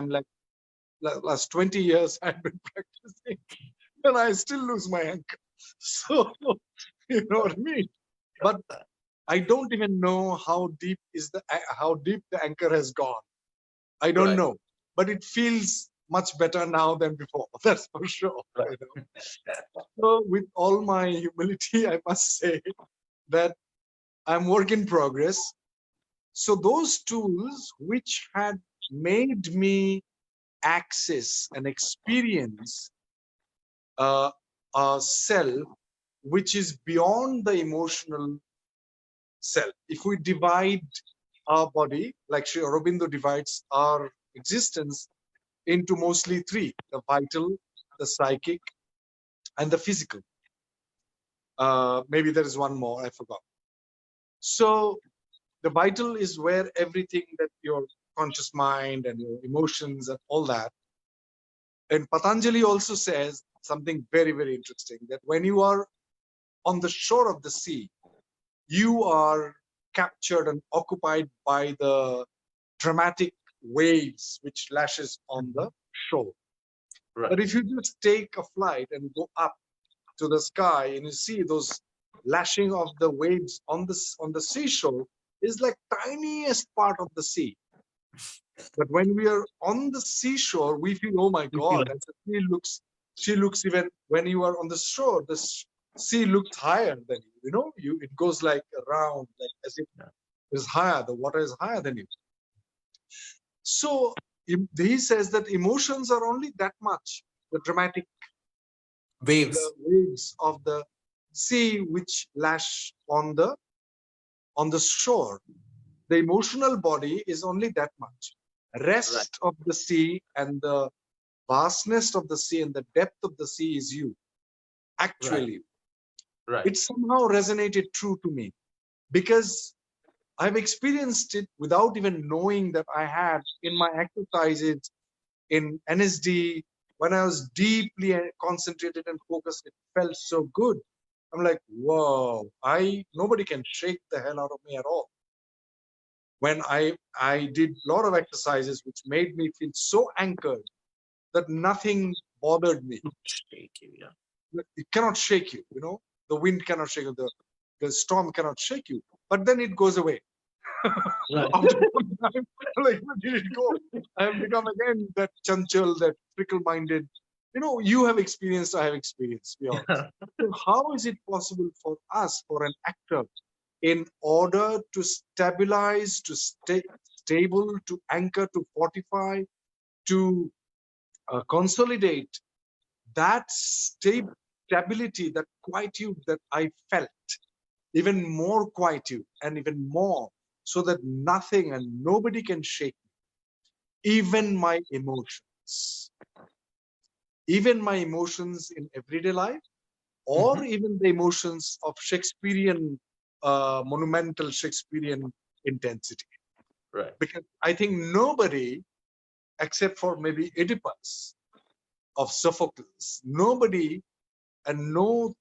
like last 20 years I've been practicing, and I still lose my anchor. So, you know what I mean? But I don't even know how deep the anchor has gone. I don't Right. know, but it feels much better now than before. That's for sure. Right. So, with all my humility, I must say that I'm work in progress. So those tools which had made me access and experience a self which is beyond the emotional self. If we divide our body, like Sri Aurobindo divides our existence into mostly three: the vital, the psychic, and the physical. Maybe there is one more, I forgot. So the vital is where everything that your conscious mind and your emotions and all that. And Patanjali also says something very, very interesting, that when you are on the shore of the sea, you are captured and occupied by the dramatic waves which lashes on the shore. Right. But if you just take a flight and go up to the sky and you see those lashing of the waves on the seashore, is like tiniest part of the sea. But when we are on the seashore, we feel, oh my You feel God, like- and the she looks even when you are on the shore, the sea looks higher than you. It goes like around, like as if it's higher. The water is higher than you. So he says that emotions are only that much, the dramatic Waves. the waves of the sea which lash on the shore. The emotional body is only that much. Rest of the sea and the vastness of the sea and the depth of the sea is you. Actually, Right. it somehow resonated true to me because I've experienced it without even knowing that I had in my exercises in NSD. When I was deeply concentrated and focused, it felt so good. I'm like, whoa, nobody can shake the hell out of me at all. When I did a lot of exercises which made me feel so anchored that nothing bothered me. Shake you, yeah. It cannot shake you, you know. The wind cannot shake you, the storm cannot shake you, but then it goes away. Right. After some time, like, where did it go? I have become again that chanchal, that fickle-minded. You know, you have experienced, I have experienced. We all. So how is it possible for us, for an actor, in order to stabilize, to stay stable, to anchor, to fortify, to consolidate that stability, that quietude that I felt, even more quietude and even more, so that nothing and nobody can shake me, even my emotions. Even my emotions in everyday life, or even the emotions of Shakespearean, monumental Shakespearean intensity. Right. Because I think nobody, except for maybe Oedipus of Sophocles, nobody and no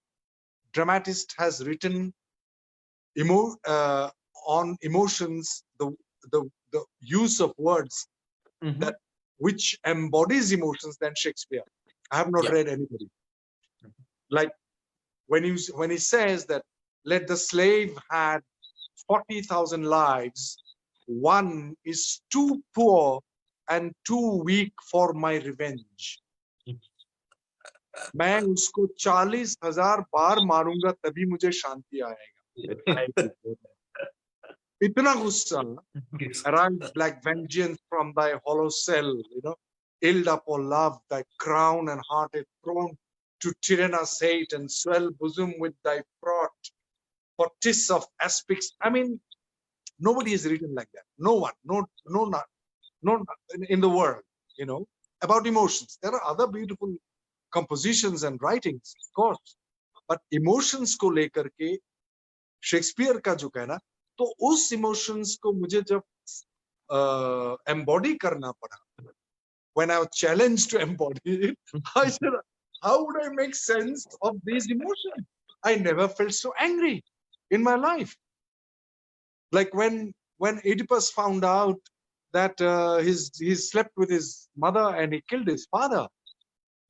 dramatist has written on emotions, the use of words that which embodies emotions than Shakespeare. I have not Yeah. read anybody. Like when he says that let the slave had 40,000 lives, one is too poor and too weak for my revenge. मैं उसको 40,000 बार मारूंगा तभी मुझे शांति आएगा. इतना गुस्सा, arise like vengeance from thy hollow cell, you know, ild up or love, thy crown and heart is thrown to tyrannous hate and swell bosom with thy fraught, for 'tis of aspics. I mean, nobody is written like that. No one, no, in the world, you know, about emotions. There are other beautiful compositions and writings, of course, but emotions को लेकर के Shakespeare का जो कहना, तो उस emotions को मुझे जब embody करना पड़ा, when I was challenged to embody it, I said, how would I make sense of these emotions? I never felt so angry in my life. Like when Oedipus found out that he slept with his mother and he killed his father,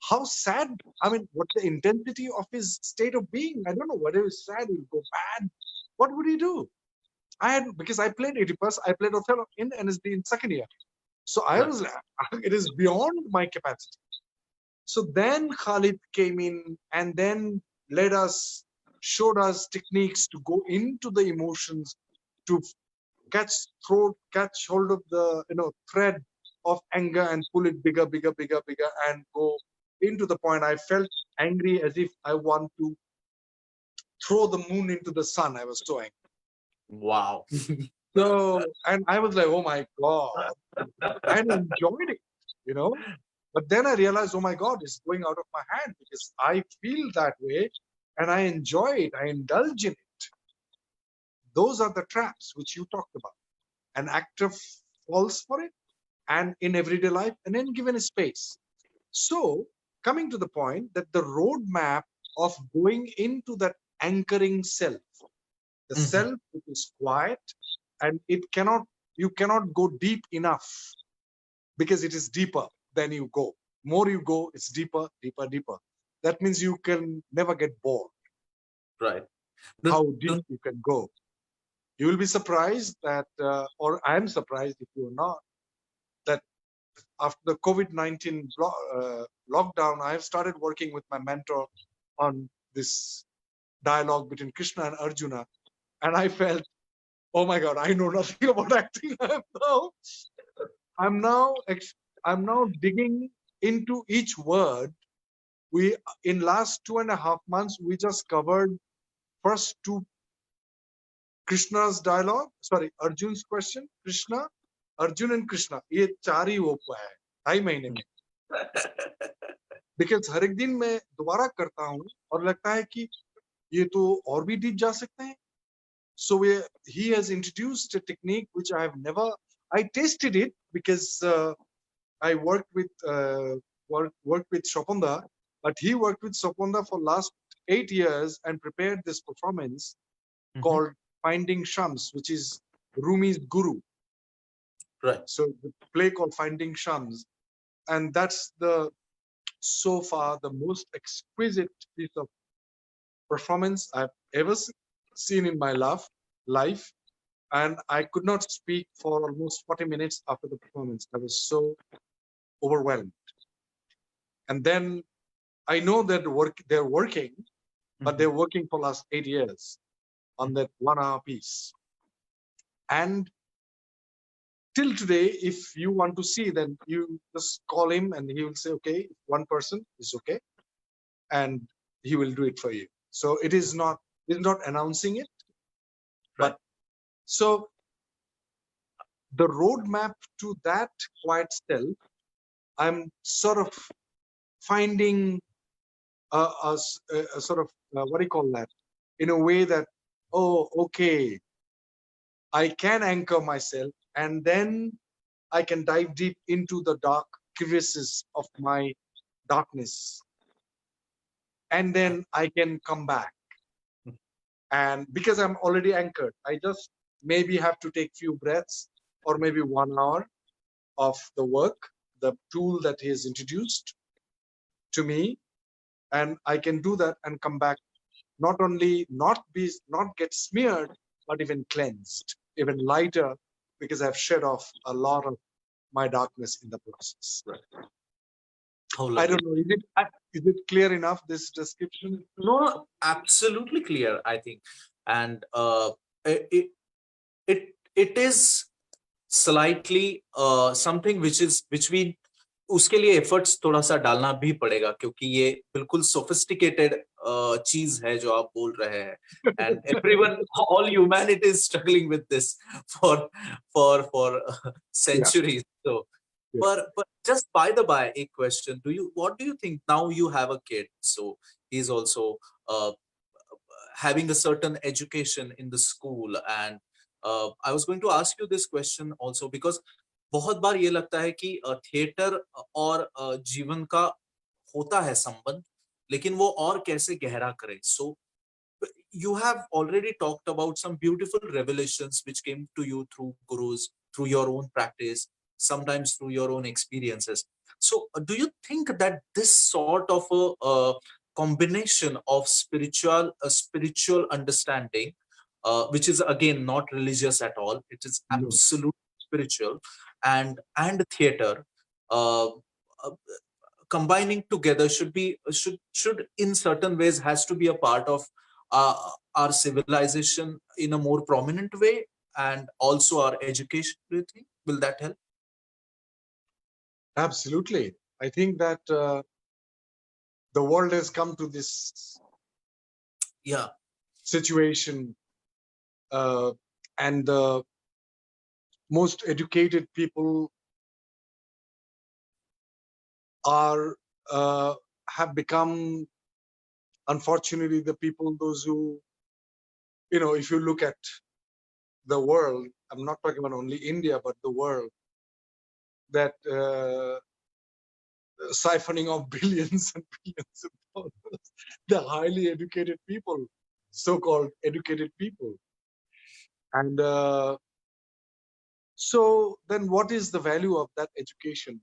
how sad, I mean, what the intensity of his state of being? I don't know, whether he's sad, he'll go bad. What would he do? Because I played Oedipus, I played Othello in NSD in second year. So I was like, it is beyond my capacity. So then Khalid came in and then showed us techniques to go into the emotions, to catch hold of the, you know, thread of anger and pull it bigger, and go into the point. I felt angry as if I want to throw the moon into the sun. I was so angry. Wow. So, and I was like, oh my God, and enjoyed it, you know. But then I realized, oh my God, it's going out of my hand because I feel that way and I enjoy it. I indulge in it. Those are the traps which you talked about. An actor falls for it, and in everyday life, and then given a space. So, coming to the point that the roadmap of going into that anchoring self, the self which is quiet, and you cannot go deep enough because it is deeper than you go. More you go, it's deeper. That means you can never get bored. Right. How deep you can go. You will be surprised that, or I am surprised if you are not, that after the COVID-19 lockdown, I have started working with my mentor on this dialogue between Krishna and Arjuna. And I felt, oh my God, I know nothing about acting. I'm now digging into each word. In last 2.5 months, we just covered first two Krishna's dialogue, sorry, Arjun's question, Krishna, Arjun and Krishna, ये चार ही वो है 2.5 महीने में. Because हर एक दिन मैं दोबारा करता हूँ और लगता है कि ये तो और भी deep जा सकते हैं. So he has introduced a technique which I have never. I tasted it because I worked with Shopanda, but he worked with Shopanda for last 8 years and prepared this performance called Finding Shams, which is Rumi's Guru. Right. So the play called Finding Shams, and that's so far the most exquisite piece of performance I've ever seen in my life. And I could not speak for almost 40 minutes after the performance. I was so overwhelmed. And then I know that they're working, but they're working for last 8 years on that 1 hour piece. And till today, if you want to see, then you just call him and he will say, okay, one person is okay. And he will do it for you. So he's not announcing it, Right. but so the roadmap to that quiet self, I'm sort of finding a sort of, what do you call that? In a way that, oh, okay, I can anchor myself and then I can dive deep into the dark crevices of my darkness. And then I can come back. And because I'm already anchored, I just maybe have to take few breaths or maybe 1 hour of the work, the tool that he has introduced to me. And I can do that and come back, not only not get smeared, but even cleansed, even lighter, because I've shed off a lot of my darkness in the process. Right. I don't know, is it clear enough, this description? No, absolutely clear, I think. And it is slightly something which we उसके लिए efforts थोड़ा सा डालना भी पड़ेगा, क्योंकि ये बिल्कुल सोफिस्टिकेटेड चीज है जो आप बोल रहे हैं, and everyone, all humanity is struggling with this for centuries. So but just by the by, a question, what do you think, now you have a kid, so he's also having a certain education in the school, and I was going to ask you this question also, because बहुत बार ये लगता है कि theatre और जीवन का होता है संबंध, लेकिन वो और कैसे गहरा करे. So you have already talked about some beautiful revelations which came to you through gurus, through your own practice, sometimes through your own experiences. So do you think that this sort of a combination of spiritual understanding, which is again not religious at all, it is absolutely spiritual, and theater, combining together should in certain ways has to be a part of our civilization in a more prominent way, and also our education, do you think? Will that help? Absolutely. I think that the world has come to this situation, and the most educated people have become, unfortunately, the people, those who, if you look at the world, I'm not talking about only India, but the world, that siphoning of billions and billions of dollars, the highly educated people, so-called educated people. And so then what is the value of that education,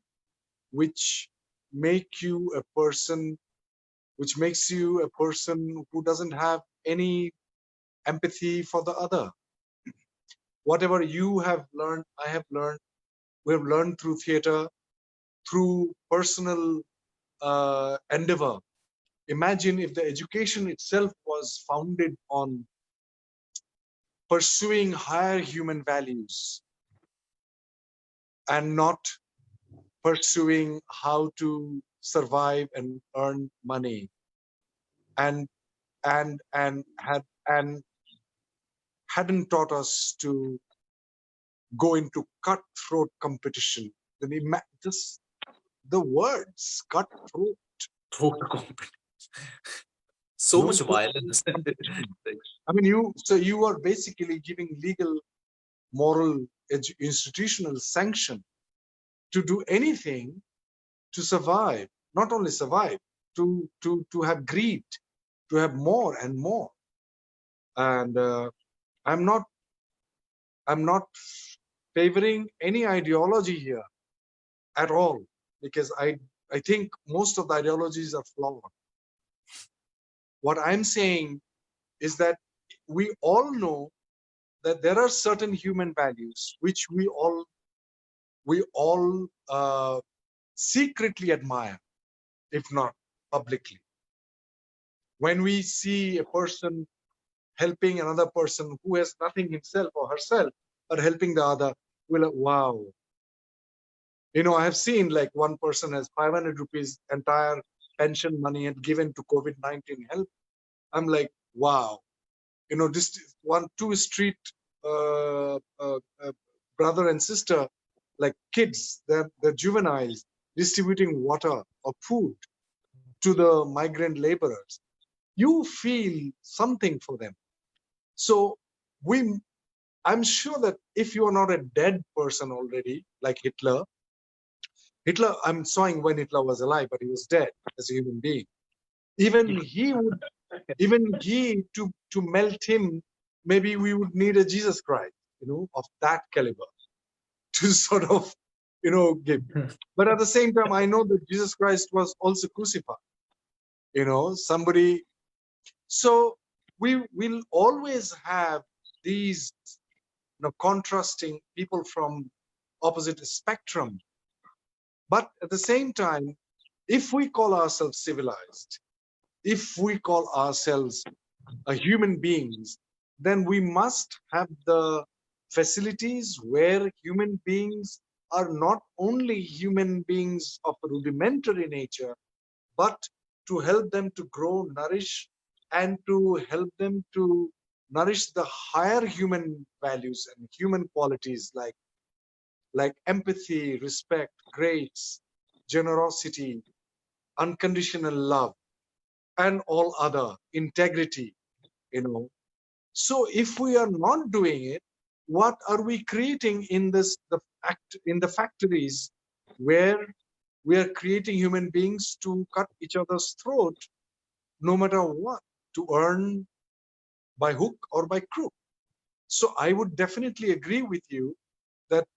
which makes you a person who doesn't have any empathy for the other? Whatever you have learned, I have learned, we have learned through theater, through personal endeavor. Imagine if the education itself was founded on pursuing higher human values and not pursuing how to survive and earn money, and hadn't taught us to go into cutthroat competition, then just the words cutthroat. So No, much violence. competition. I mean, you are basically giving legal, moral, institutional sanction to do anything to survive. Not only survive, to have greed, to have more and more. And I'm not favoring any ideology here at all, because I think most of the ideologies are flawed. What I'm saying is that we all know that there are certain human values which we all secretly admire, if not publicly. When we see a person helping another person who has nothing himself or herself, but helping the other, we're like, wow. You know, I have seen like one person has 500 rupees entire pension money and given to COVID-19 help. I'm like, wow. You know, this two street brother and sister, like kids, they're juveniles, distributing water or food to the migrant laborers. You feel something for them. So I'm sure that if you're not a dead person already, like Hitler, I'm saying when Hitler was alive, but he was dead as a human being. Even he to melt him, maybe we would need a Jesus Christ, you know, of that caliber to sort of, you know, give. But at the same time, I know that Jesus Christ was also crucified, you know, somebody. So we will always have these, you know, contrasting people from opposite spectrum. But at the same time, if we call ourselves civilized, if we call ourselves human beings, then we must have the facilities where human beings are not only human beings of rudimentary nature, but to help them to grow, nourish, and to help them to nourish the higher human values and human qualities like empathy, respect, grace, generosity, unconditional love, and all other, integrity, you know. So if we are not doing it, what are we creating in in the factories where we are creating human beings to cut each other's throat no matter what, to earn by hook or by crook? So I would definitely agree with you that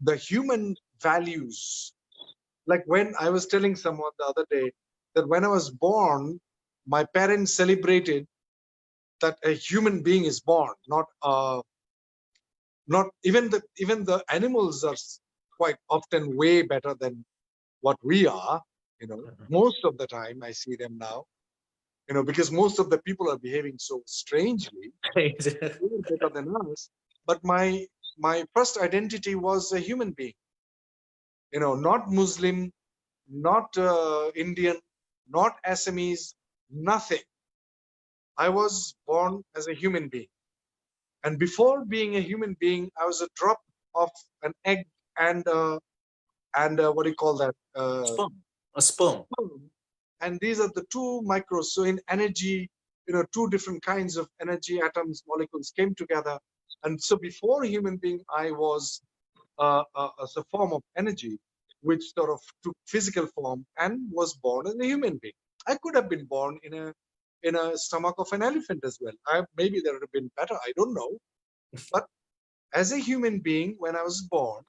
the human values, like when I was telling someone the other day that when I was born, my parents celebrated that a human being is born, not even the animals are quite often way better than what we are, you know. Most of the time I see them now, you know, because most of the people are behaving so strangely. They're better than us. But my first identity was a human being, you know, not Muslim, not Indian, not Assamese, nothing. I was born as a human being. And before being a human being, I was a drop of an egg and what do you call that? Sperm. A sperm. Sperm. And these are the two micros. So in energy, you know, two different kinds of energy atoms, molecules came together. And so before human being, I was as a form of energy, which sort of took physical form and was born as a human being. I could have been born in a stomach of an elephant as well. Maybe that would have been better. I don't know. But as a human being, when I was born,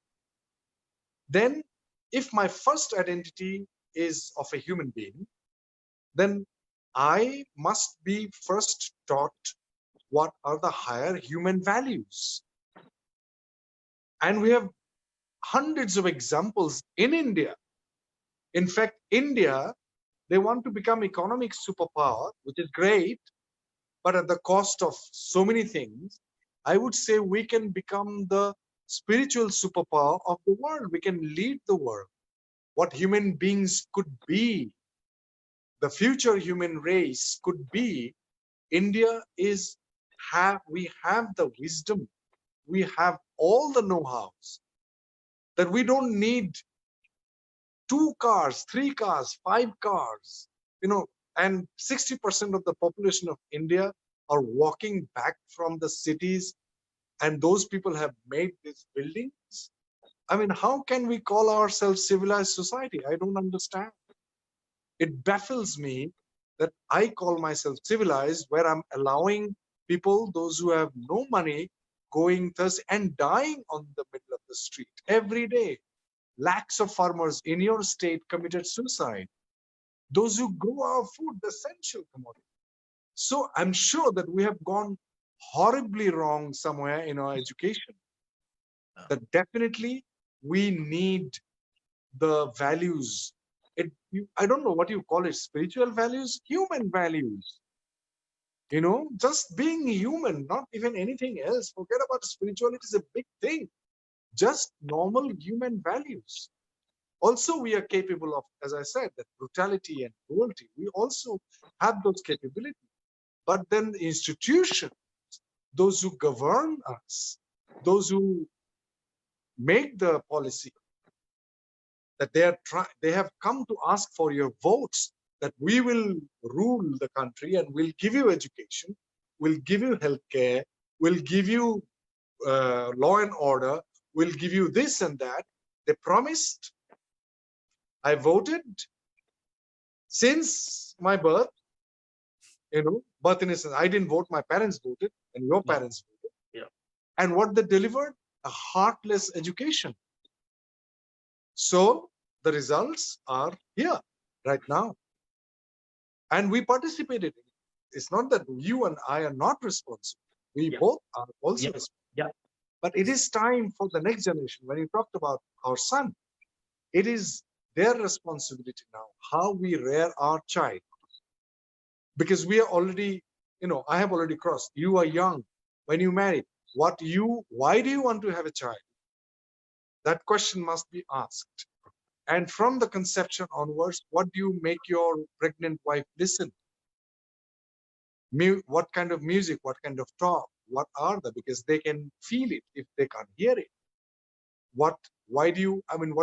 then if my first identity is of a human being, then I must be first taught what are the higher human values. And we have hundreds of examples in India. In fact, India, they want to become economic superpower, which is great, but at the cost of so many things. I would say we can become the spiritual superpower of the world. We can lead the world. What human beings could be, the future human race could be India we have the wisdom, we have all the know-hows, that we don't need 2 cars, 3 cars, 5 cars, and 60% of the population of India are walking back from the cities, and those people have made these buildings. I mean, how can we call ourselves civilized society? I don't understand. It baffles me that I call myself civilized, where I'm allowing people, those who have no money, going thirsty and dying on the middle of the street every day. Lakhs of farmers in your state committed suicide. Those who grow our food, the essential commodity. So I'm sure that we have gone horribly wrong somewhere in our education. That definitely we need the values. I don't know what you call it, spiritual values, human values. Just being human, not even anything else. Forget about spirituality, is a big thing. Just normal human values. Also, we are capable of, as I said, that brutality and cruelty. We also have those capabilities. But then the institutions, those who govern us, those who make the policy, that they have come to ask for your votes, that we will rule the country and we'll give you education, we'll give you healthcare, we'll give you law and order, we'll give you this and that. They promised. I voted since my birth, birth in a sense. I didn't vote, my parents voted, and your parents voted. Yeah. And what they delivered? A heartless education. So the results are here right now. And we participated in it. It's not that you and I are not responsible. We both are also responsible. Yeah. But it is time for the next generation. When you talked about our son, it is their responsibility now, how we rear our child. Because we are already, I have already crossed. You are young. When you marry, why do you want to have a child? That question must be asked. And from the conception onwards, what do you make your pregnant wife listen? What kind of music, what kind of talk, what are they? Because they can feel it if they can't hear it. What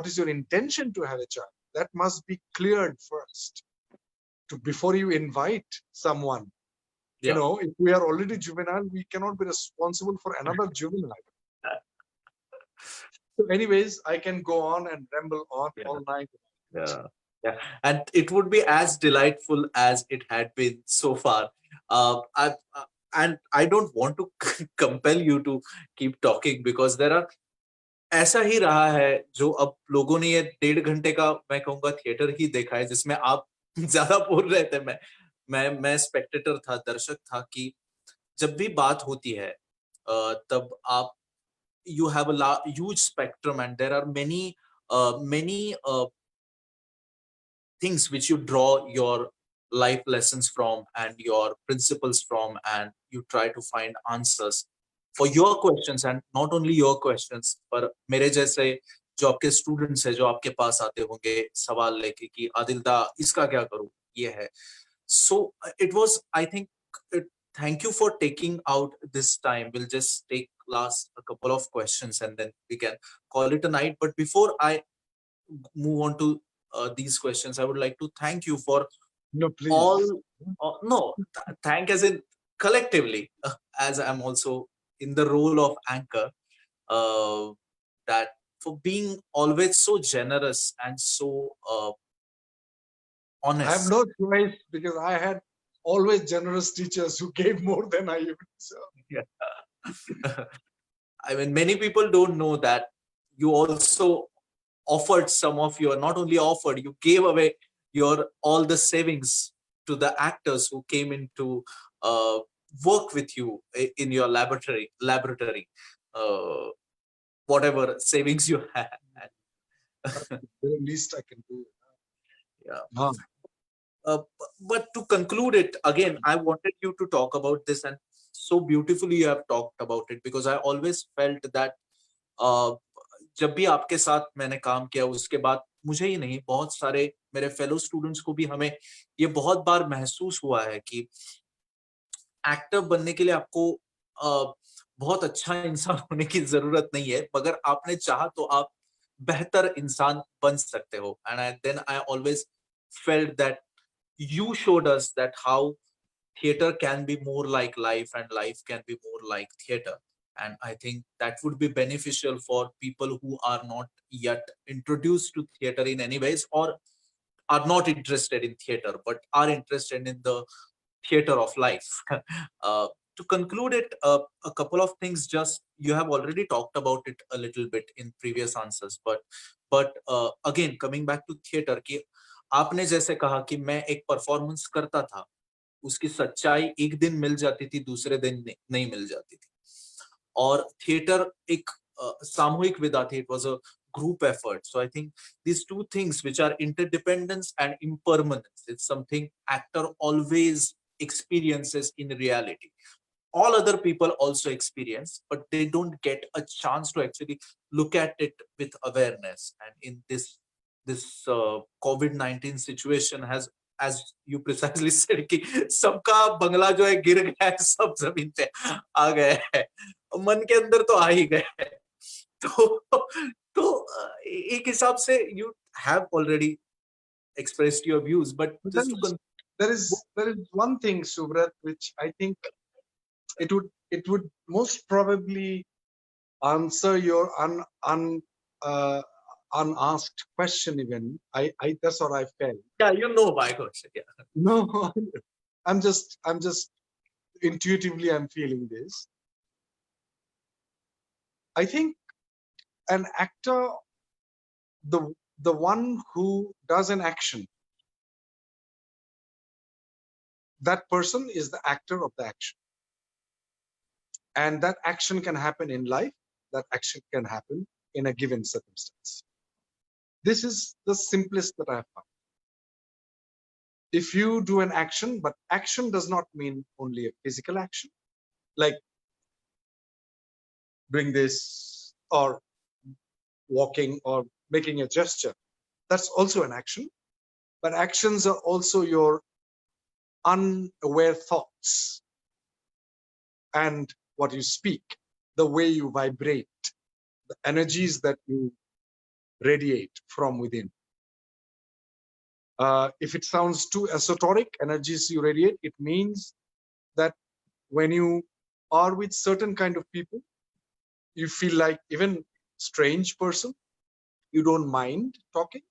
is your intention to have a child? That must be cleared first before you invite someone. Yeah. If we are already juvenile, we cannot be responsible for another juvenile. So anyways, I can go on and ramble on all night. Yeah. And it would be as delightful as it had been so far. And I don't want to compel you to keep talking, because there are ऐसा ही रहा है जो अब लोगों ने ये 1.5 घंटे का, मैं कहूँगा, थिएटर ही देखा है, जिसमें आप ज्यादा बोल रहे थे, मैं स्पेक्टेटर था, दर्शक था, कि जब भी बात होती है तब आप you have a huge spectrum, and there are many things which you draw your life lessons from and your principles from, and you try to find answers for your questions, and not only your questions, पर मेरे जैसे जो आपके students हैं, जो आपके पास आते होंगे सवाल लेके कि आदिल दा इसका क्या करूं, ये है. So it was, I think, thank you for taking out this time. We'll just take a couple of questions and then we can call it a night. But before I move on to these questions, I would like to thank you for thank as in collectively, as I'm also in the role of anchor, that for being always so generous and so honest. I have no choice, because I had always generous teachers who gave more than I even deserved. Yeah. I mean, many people don't know that you also offered some of your, not only offered, you gave away all the savings to the actors who came in to work with you in your laboratory, whatever savings you had. The least I can do. Yeah. But to conclude it, again, I wanted you to talk about this, and so beautifully you have talked about it, because I always felt that जब भी आपके साथ मैंने काम किया, उसके बाद मुझे ही नहीं, बहुत सारे मेरे फेलो स्टूडेंट्स को भी हमें ये बहुत बार महसूस हुआ है कि एक्टर बनने के लिए आपको बहुत अच्छा इंसान होने की जरूरत नहीं है, मगर आपने चाहा तो आप बेहतर इंसान बन सकते हो. And then I always felt that you showed us that how theater can be more like life and life can be more like theater. And I think that would be beneficial for people who are not yet introduced to theater in any ways, or are not interested in theater but are interested in the theater of life. To conclude it, a couple of things, just you have already talked about it a little bit in previous answers, but again coming back to theater कि आपने जैसे कहा कि मैं एक performance करता था, उसकी सच्चाई एक दिन मिल जाती थी, दूसरे दिन नहीं मिल जाती थी. और थिएटर एक सामूहिक विदा थी. It was a group effort. So I think these two things, which are interdependence and impermanence, it's something actor always experiences in reality. All other people also experience, but they don't get a chance to actually look at it with awareness. And in this COVID-19 situation has, as you precisely said, कि सबका बंगला जो है गिर गया है, सब जमीन पे आ गए हैं, मन के अंदर तो आ ही गए. तो एक हिसाब से you have already expressed your views, but But just then there is one thing, Subrat, which I think it would most probably answer your unasked question even. I that's what I felt. yeah, you know my question. Yeah. No, I'm just intuitively I'm feeling this. I think an actor, the one who does an action, that person is the actor of the action. And that action can happen in life, that action can happen in a given circumstance. This is the simplest that I have found. If you do an action, but action does not mean only a physical action, like doing this or walking or making a gesture, that's also an action. But actions are also your unaware thoughts and what you speak, the way you vibrate, the energies that you radiate from within. If it sounds too esoteric, energies you radiate, it means that when you are with certain kind of people, you feel like even strange person, you don't mind talking.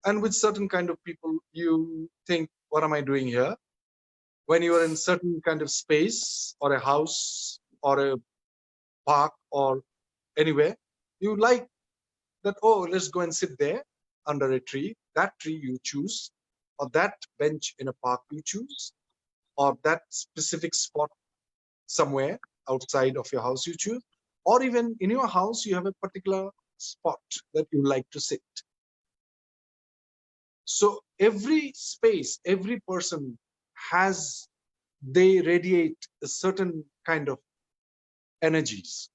And with certain kind of people, you think, what am I doing here? When you are in certain kind of space or a house or a park or anywhere, you like that, oh, let's go and sit there under a tree. That tree you choose, or that bench in a park you choose, or that specific spot somewhere outside of your house you choose, or even in your house you have a particular spot that you like to sit. So every space, every person has, they radiate a certain kind of energies.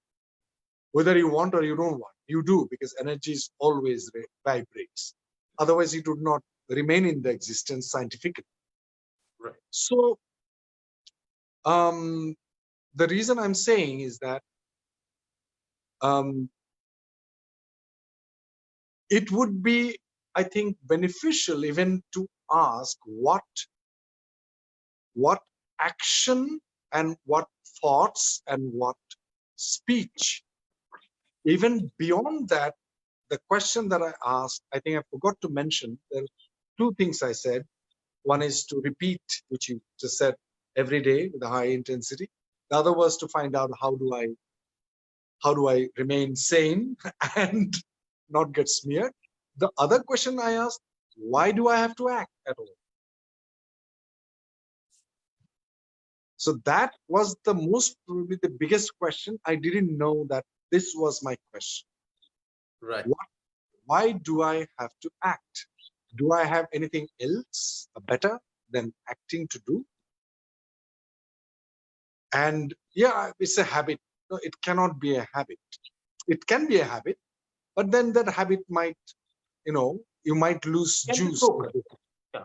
Whether you want or you don't want, you do, because energies always vibrates. Otherwise, it would not remain in the existence scientifically. Right. So, the reason I'm saying is that it would be, I think, beneficial even to ask what action and what thoughts and what speech. Even beyond that, the question that I asked, I think I forgot to mention, there are two things I said. One is to repeat, which you just said, every day with a high intensity. The other was to find out how do I remain sane and not get smeared. The other question I asked, why do I have to act at all? So that was the most, probably the biggest question. I didn't know that this was my question. Right. Why do I have to act? Do I have anything else better than acting to do? And yeah, it's a habit. No, it cannot be a habit. It can be a habit, but then that habit might, you might lose Can be juice. broken. Yeah.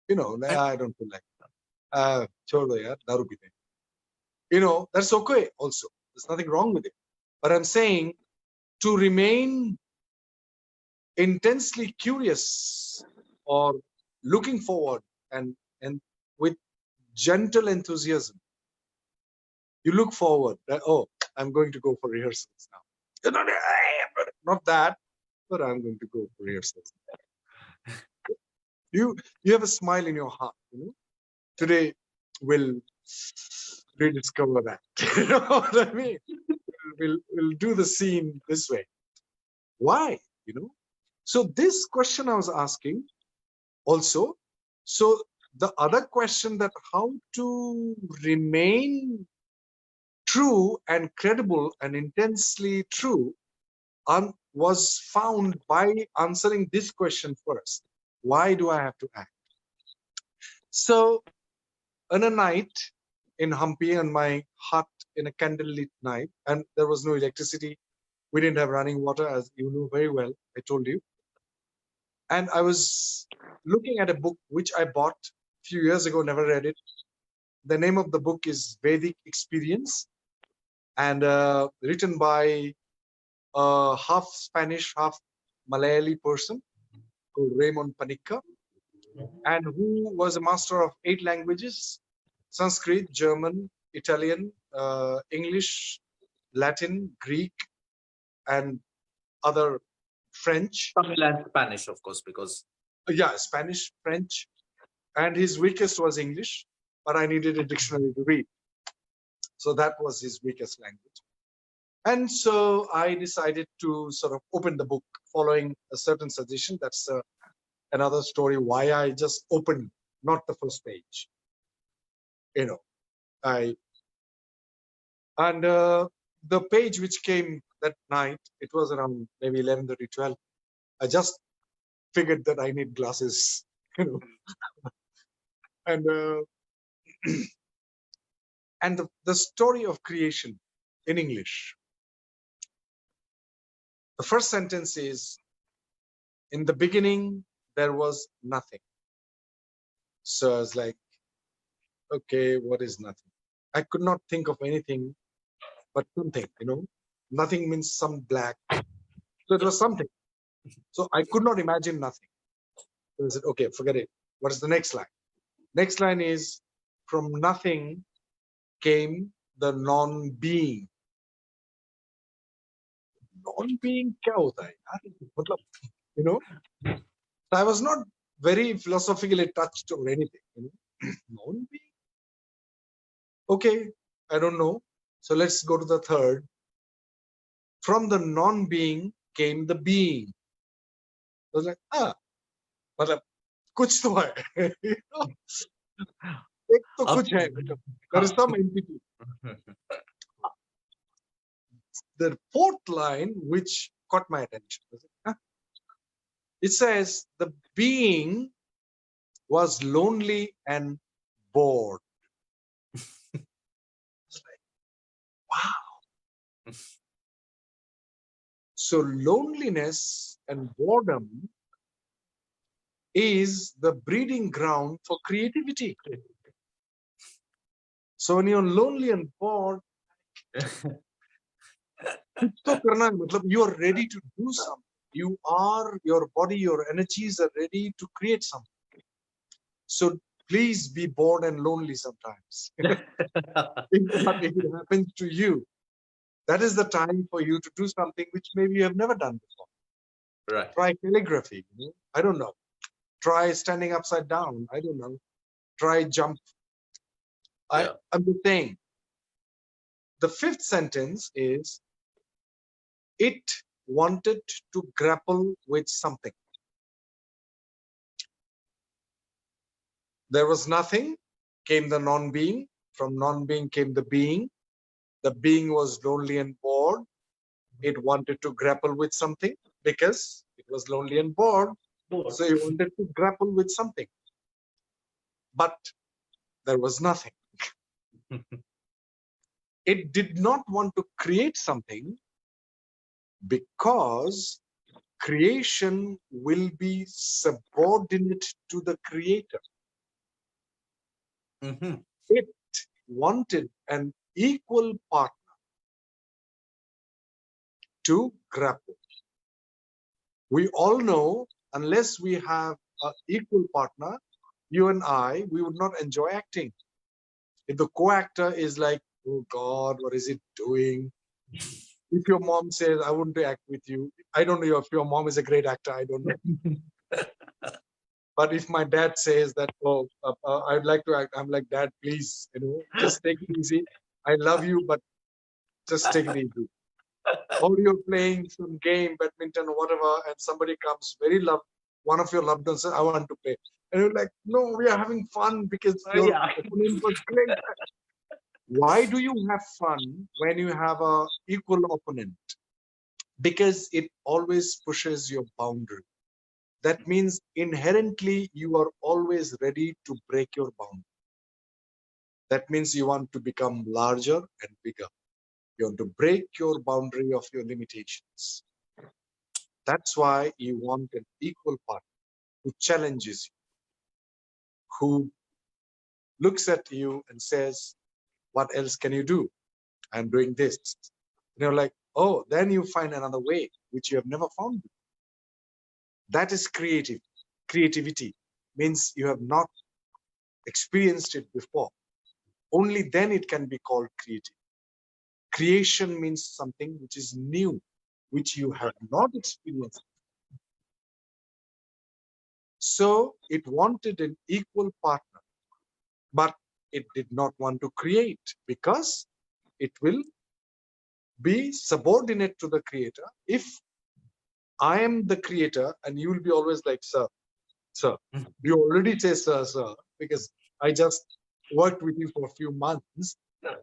I don't feel like that. छोड़ दो यार, दारू पीते हैं. You know, that's okay also. There's nothing wrong with it. But I'm saying to remain intensely curious or looking forward and with gentle enthusiasm, you look forward that, oh, I'm going to go for rehearsals now. You're not, not that, but I'm going to go for rehearsals. You have a smile in your heart, you know. Today we'll rediscover that. You know what I mean? We'll do the scene this way. Why? You know? So this question I was asking also. So the other question, that how to remain true and credible and intensely true, was found by answering this question first. Why do I have to act? So on a night in Hampi, on my hut, in a candlelit night, and there was no electricity, we didn't have running water, as you know very well, I told you. And I was looking at a book which I bought a few years ago, never read it. The name of the book is Vedic Experience, and written by a half Spanish, half Malayali person called Raymond Panikka, and who was a master of 8 languages: Sanskrit, German, Italian, English, Latin, Greek, and other French. Tamil and Spanish, of course, because Yeah, Spanish, French, and his weakest was English, but I needed a dictionary to read. So that was his weakest language. And so I decided to sort of open the book following a certain suggestion. That's another story why I just opened, not the first page. You know, the page which came that night, it was around maybe 11:30, 12. I just figured that I need glasses, you know, and and the story of creation in English. The first sentence is, in the beginning, there was nothing. So I was like, okay, what is nothing? I could not think of anything but something, you know. Nothing means some black. So it was something. So I could not imagine nothing. So I said, okay, forget it. What is the next line? Next line is, from nothing came the non-being. Non-being क्या होता है यार? मतलब, you know, I was not very philosophically touched or anything, you know. Non-being. Okay, I don't know. So let's go to the third. From the non-being came the being. I was like, मतलब कुछ तो है. You know? एक तो कुछ है. There is some entity. The fourth line, which caught my attention, it says the being was lonely and bored. It's like, wow. So loneliness and boredom is the breeding ground for creativity. So when you're lonely and bored, you are ready to do something. Your body, your energies are ready to create something. So please be bored and lonely sometimes. If it happens to you, that is the time for you to do something which maybe you have never done before. right. Try calligraphy. You know? I don't know. Try standing upside down. I don't know. Try jump. Yeah. I'm just saying. The fifth sentence is, it wanted to grapple with something. There was nothing, came the non-being. From non-being came the being. The being was lonely and bored. It wanted to grapple with something because it was lonely and bored. So it wanted to grapple with something. But there was nothing. It did not want to create something because creation will be subordinate to the creator. Mhm. It wanted an equal partner to grapple. We all know, unless we have an equal partner, you and I, we would not enjoy acting. If the co-actor is like, oh God, what is it doing? If your mom says, I want to act with you, I don't know if your mom is a great actor, I don't know. But if my dad says that, oh, I'd like to act, I'm like, Dad, please, just take it easy. I love you, but just take it easy. Or you're playing some game, badminton or whatever, and somebody comes one of your loved ones says, I want to play. And you're like, no, we are having fun because your Yeah. opponent was great. Why do you have fun when you have a equal opponent? Because it always pushes your boundary. That means inherently you are always ready to break your boundary. That means you want to become larger and bigger. You want to break your boundary of your limitations. That's why you want an equal partner who challenges you, who looks at you and says, what else can you do? I'm doing this. And you're like, oh, then you find another way, which you have never found. That is creative. Creativity means you have not experienced it before. Only then it can be called creative. Creation means something which is new, which you have not experienced. So it wanted an equal partner, but it did not want to create because it will be subordinate to the creator. If I am the creator and you will be always like, sir, sir, you already say sir, because I just worked with you for a few months.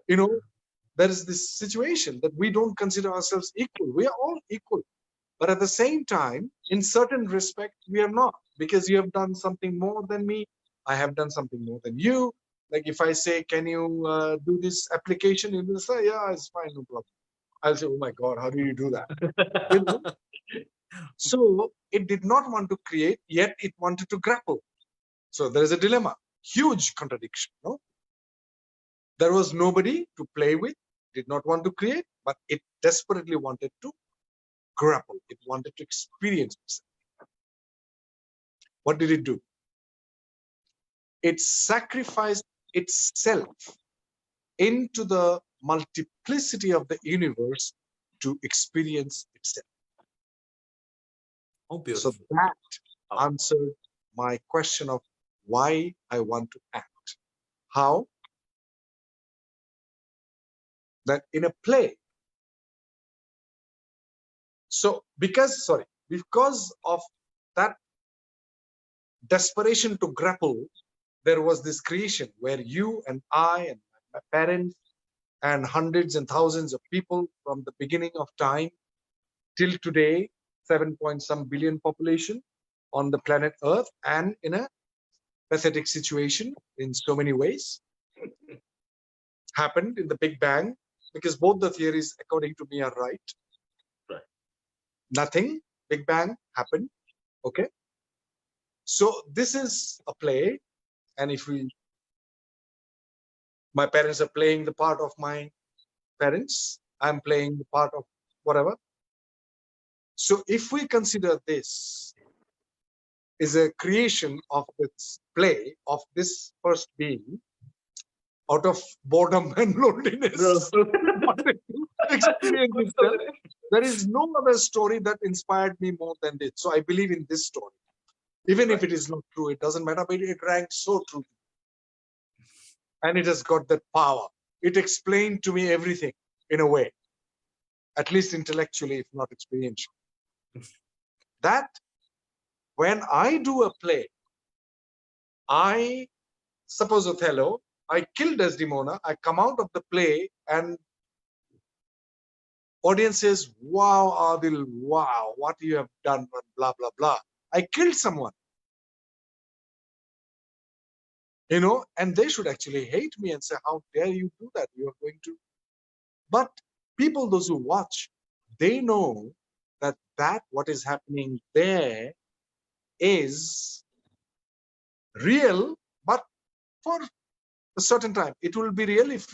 There is this situation that we don't consider ourselves equal. We are all equal. But at the same time, in certain respect, we are not, because you have done something more than me. I have done something more than you. Like if I say, can you do this application? You will say, yeah, it's fine, no problem. I'll say, oh my God, how do you do that? So it did not want to create, yet it wanted to grapple. So there is a dilemma, huge contradiction. No, there was nobody to play with, did not want to create, but it desperately wanted to grapple. It wanted to experience itself. What did it do? It sacrificed itself into the multiplicity of the universe to experience itself. Oh, So beautiful. that answered my question of why I want to act. How? That in a play. So because of that desperation to grapple, there was this creation where you and I and my parents and hundreds and thousands of people from the beginning of time till today, 7 point some billion population on the planet Earth, and in a pathetic situation in so many ways, happened in the Big Bang, because both the theories, according to me, are right. Right. Nothing, Big Bang happened. Okay. So this is a play, and if my parents are playing the part of my parents, I'm playing the part of whatever. So if we consider this is a creation of this play of this first being, out of boredom and loneliness, wanted to experience itself, there is no other story that inspired me more than this. So I believe in this story. Even if it is not true, it doesn't matter, but it ranks so true. And it has got that power. It explained to me everything in a way, at least intellectually, if not experientially. That when I do a play, I suppose Othello, I kill Desdemona, I come out of the play and audience says, wow, Adil, wow, what you have done, blah, blah, blah. I killed someone. And they should actually hate me and say, how dare you do that? You are going to. But people, those who watch, they know that what is happening there is real, but for a certain time. It will be real if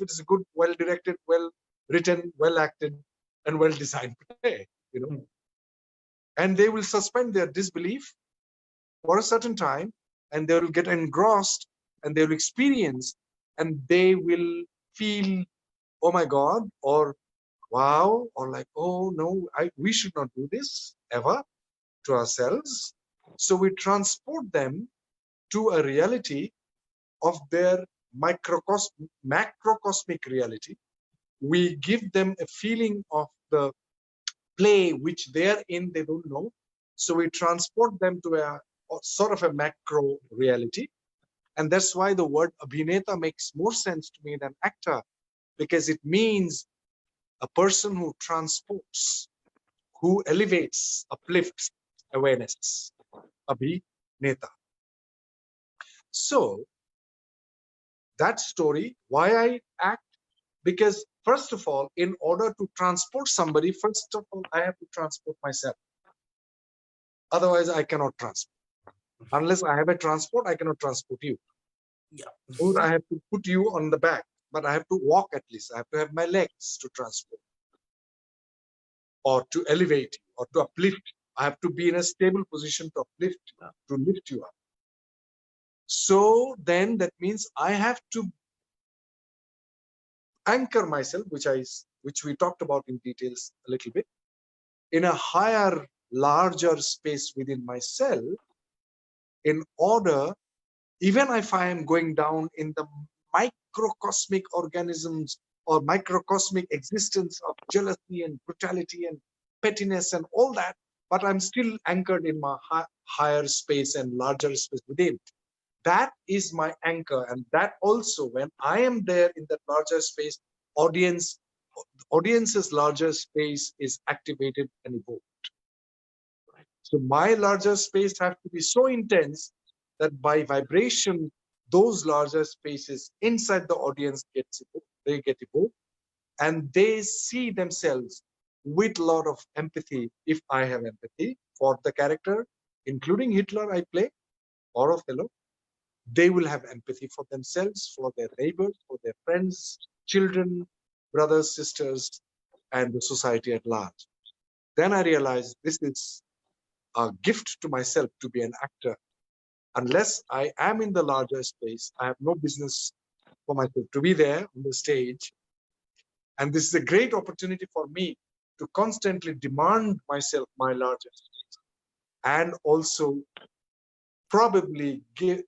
it is a good, well directed, well written, well acted, and well designed play, you know. And they will suspend their disbelief for a certain time, and they will get engrossed, and they will experience, and they will feel, oh my God, or wow, or like, oh no, we should not do this ever to ourselves. So we transport them to a reality of their macrocosmic reality. We give them a feeling of the play which they're in, they don't know. So we transport them to a sort of a macro reality. And that's why the word abhineta makes more sense to me than actor, because it means a person who transports, who elevates, uplifts awareness. Abhineta. So that story, why I act, because first of all, in order to transport somebody, first of all, I have to transport myself. Otherwise, I cannot transport. Unless I have a transport, I cannot transport you. Yeah. Or I have to put you on the back, but I have to walk at least. I have to have my legs to transport, or to elevate you, or to uplift. I have to be in a stable position to uplift, to lift you up. So then that means I have to anchor myself, which we talked about in details a little bit, in a higher, larger space within myself, in order, even if I am going down in the microcosmic organisms or microcosmic existence of jealousy and brutality and pettiness and all that, but I'm still anchored in my higher space and larger space within. That is my anchor. And that also, when I am there in that larger space, audience's larger space is activated and evoked. So my larger space have to be so intense that by vibration, those larger spaces inside the audience get evoked, and they see themselves with a lot of empathy. If I have empathy for the character, including Hitler I play, or Othello, they will have empathy for themselves, for their neighbors, for their friends, children, brothers, sisters, and the society at large. Then I realized this is a gift to myself to be an actor. Unless I am in the larger space, I have no business for myself to be there on the stage. And this is a great opportunity for me to constantly demand myself my larger space, and also probably give,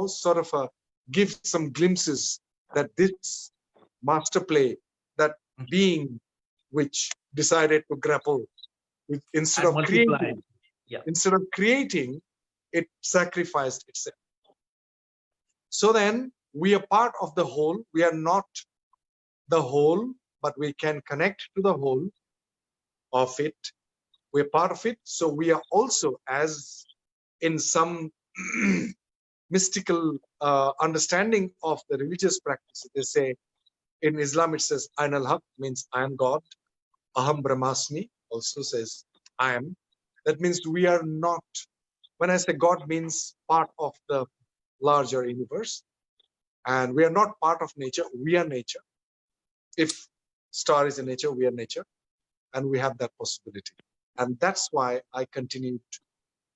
sort of give some glimpses that this master play, that being which decided to grapple with, instead And of multiply. creating, Yeah. instead of creating, it sacrificed itself. So then we are part of the whole. We are not the whole, but we can connect to the whole of it. We're part of it. So we are also, as in some mystical understanding of the religious practice, they say in Islam, it says, Ain al-Haq means I am God. Aham Brahmasmi also says I am. That means we are not, when I say God means part of the larger universe, and we are not part of nature, we are nature. If star is in nature, we are nature, and we have that possibility. And that's why I continue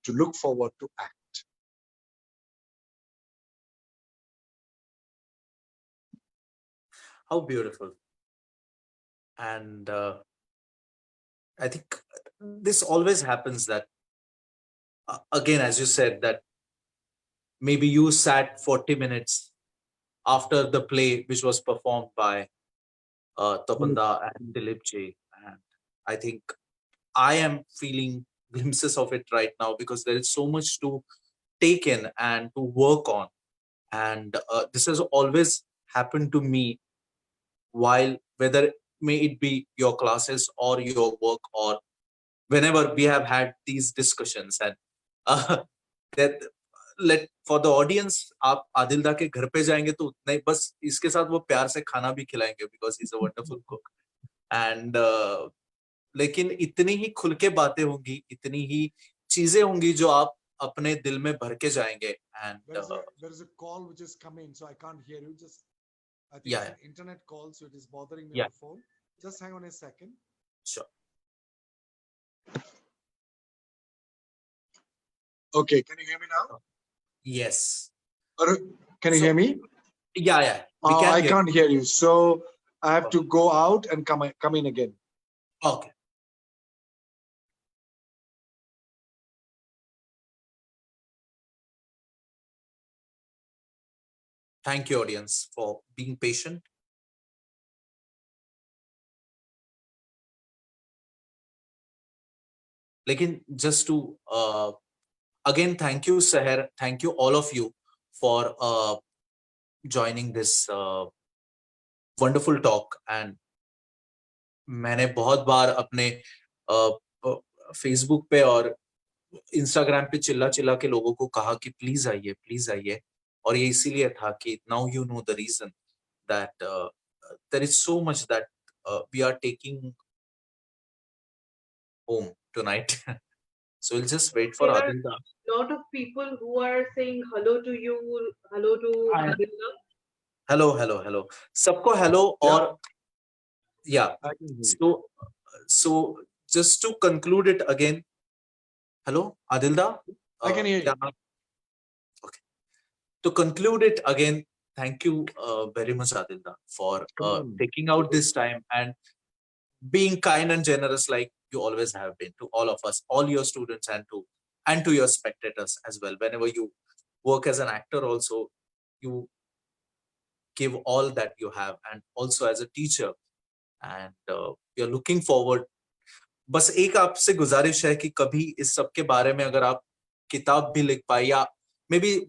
to look forward to act. How beautiful. And I think this always happens that, again, as you said, that maybe you sat 40 minutes after the play which was performed by Tapanda and Dilip Ji. And I think I am feeling glimpses of it right now, because there is so much to take in and to work on. And this has always happened to me, while whether may it be your classes or your work, or whenever we have had these discussions. And that let for the audience, आप आदिल दा के घर पे जाएंगे तो उतना ही, बस इसके साथ वो प्यार से खाना भी खिलाएंगे, because he's a wonderful cook. And लेकिन इतनी ही खुल के बातें होंगी, इतनी ही चीजें होंगी जो आप अपने दिल में भर के जाएंगे and There is a call which is coming, so I can't hear you. Just I think yeah, it's an internet call, so it is bothering me yeah, on the phone. Just hang on a second. sure. Okay, can you hear me now? Yes. Can you So hear me? yeah, we Oh, can I hear. can't hear you. So I have to go out and come in again. Okay. Thank you, audience, for being patient. Lekin just to again, thank you, Seher. Thank you, all of you, for joining this wonderful talk. And मैंने बहुत बार अपने Facebook पे और Instagram पे चिल्ला चिल्ला के लोगों को कहा कि प्लीज आइए, और ये इसीलिए था कि now you know the reason that there is so much that we are taking home tonight. So we'll just wait for There are Adilda. a lot of people who are saying hello to you, hello to Hi. Adilda. Hello. सबको hello और yeah. I can hear you. So just to conclude it again. Hello, Adilda. I can hear you. Okay. To conclude it again, thank you very much, Adilda, for Come on. taking out this time and being kind and generous like you always have been to all of us, all your students, and to your spectators as well. Whenever you work as an actor also, you give all that you have, and also as a teacher, and we are looking forward. बस एक आपसे गुजारिश है कि कभी इस सब के बारे में अगर आप किताब भी लिख पाए, या maybe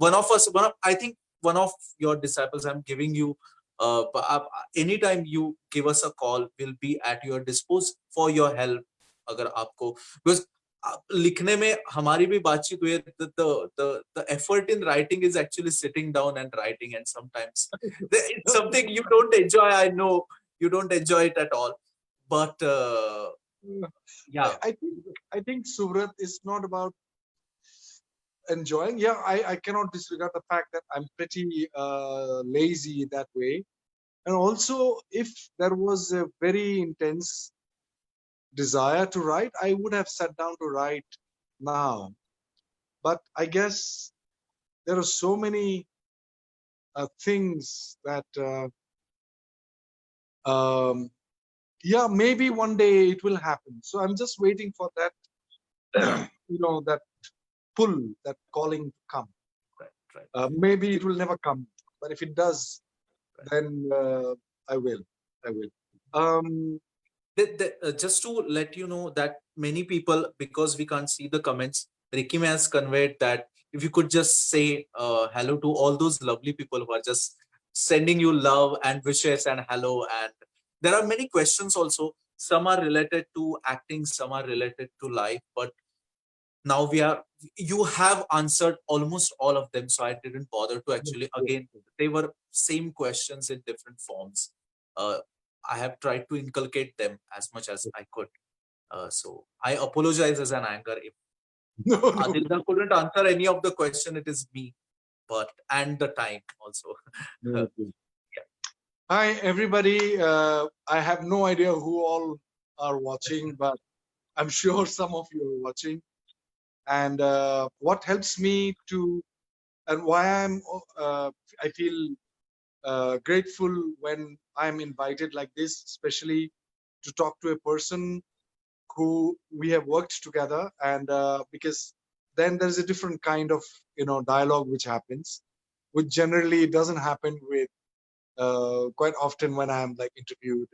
I think one of your disciples, I'm giving you anytime you give us a call, we'll be at your disposal for your help. अगर आपको, because लिखने में हमारी भी बातचीत हुई है, the effort in writing is actually sitting down and writing, and sometimes it's something you don't enjoy. I know you don't enjoy it at all, but yeah, I think Surat is not about enjoying. Yeah, I cannot disregard the fact that I'm pretty lazy that way. And also, if there was a very intense desire to write, I would have sat down to write now. But I guess there are so many things that, yeah, maybe one day it will happen. So I'm just waiting for that, that pull, that calling to come. right. Maybe it will never come, but if it does, then I will. Just to let you know that many people, because we can't see the comments, Ricky has conveyed that if you could just say hello to all those lovely people who are just sending you love and wishes and hello. And there are many questions also. Some are related to acting, some are related to life, but now you have answered almost all of them, so I didn't bother to actually, again, they were same questions in different forms. I have tried to inculcate them as much as I could, so I apologize as an anger if No. Adilda couldn't answer any of the question. It is me, and the time also. Hi everybody, I have no idea who all are watching, but I'm sure some of you are watching. And what helps me to, and why I feel grateful when I'm invited like this, especially to talk to a person who we have worked together, and because then there's a different kind of dialogue which happens, which generally doesn't happen with quite often when I'm like interviewed,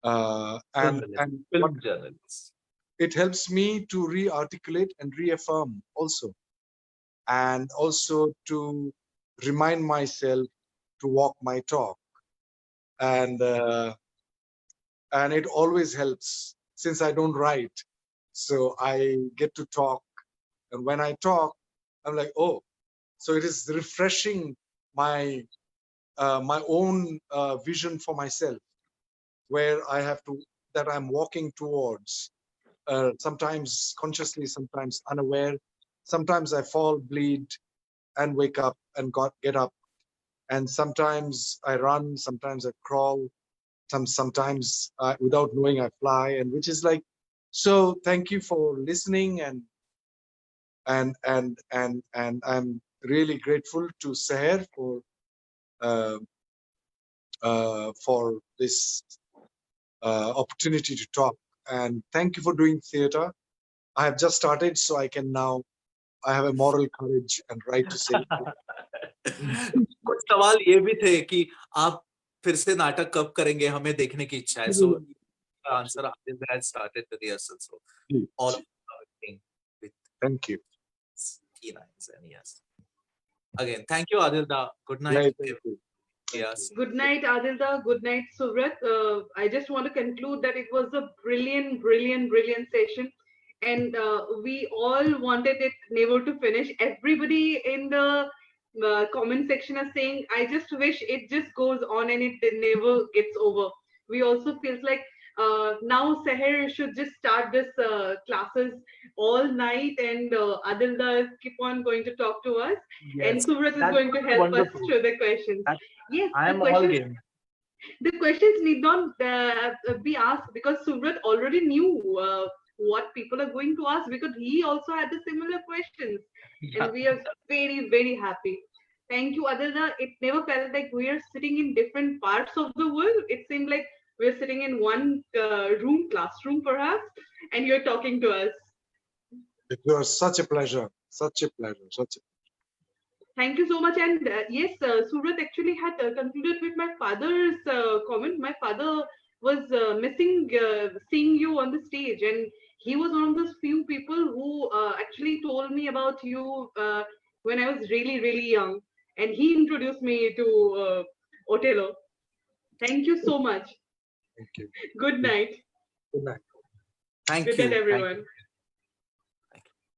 and Film journalists. it helps me to re-articulate and reaffirm also, and also to remind myself to walk my talk, and it always helps since I don't write, so I get to talk, and when I talk, I'm like, oh, so it is refreshing my own vision for myself, where that I'm walking towards, sometimes consciously, sometimes unaware, Sometimes I fall, bleed, and wake up and get up. And sometimes I run, sometimes I crawl, sometimes without knowing I fly, and which is like, so thank you for listening, and I'm really grateful to Seher for this opportunity to talk, and thank you for doing theater. I have just started, so I have a moral courage and right to say कुछ सवाल ये भी थे कि आप फिर से नाटक कब करेंगे, हमें देखने की इच्छा है. So the answer Adil has started the rehearsal. So all of us are working with thank you. keen eyes, and yes. Again, thank you, Adil. Good Yeah, night. thank you. Yes. Good night, Adilda. Good night, Suvrat. I just want to conclude that it was a brilliant, brilliant, brilliant session. And we all wanted it never to finish. Everybody in the comment section are saying, I just wish it just goes on and it never gets over. We also feels like now Seher should just start this classes all night, and Adilda keep on going to talk to us. And Yes. Suvrat is That going to would be help us wonderful. through the questions. Yes, I am all game. the questions need not be asked, because Suvrat already knew what people are going to ask, because he also had the similar questions. Yeah. And we are very, very happy. Thank you, Adilda. It never felt like we are sitting in different parts of the world. It seemed like we're sitting in one classroom perhaps, and you're talking to us. It was such a pleasure, such a pleasure, Thank you so much. And yes, Surat actually had concluded with my father's comment. My father was missing seeing you on the stage, and he was one of those few people who actually told me about you when I was really, really young. And he introduced me to Othello. Thank you so much. Thank you. Good night. Good night. Thank Good you. night, Thank you. everyone.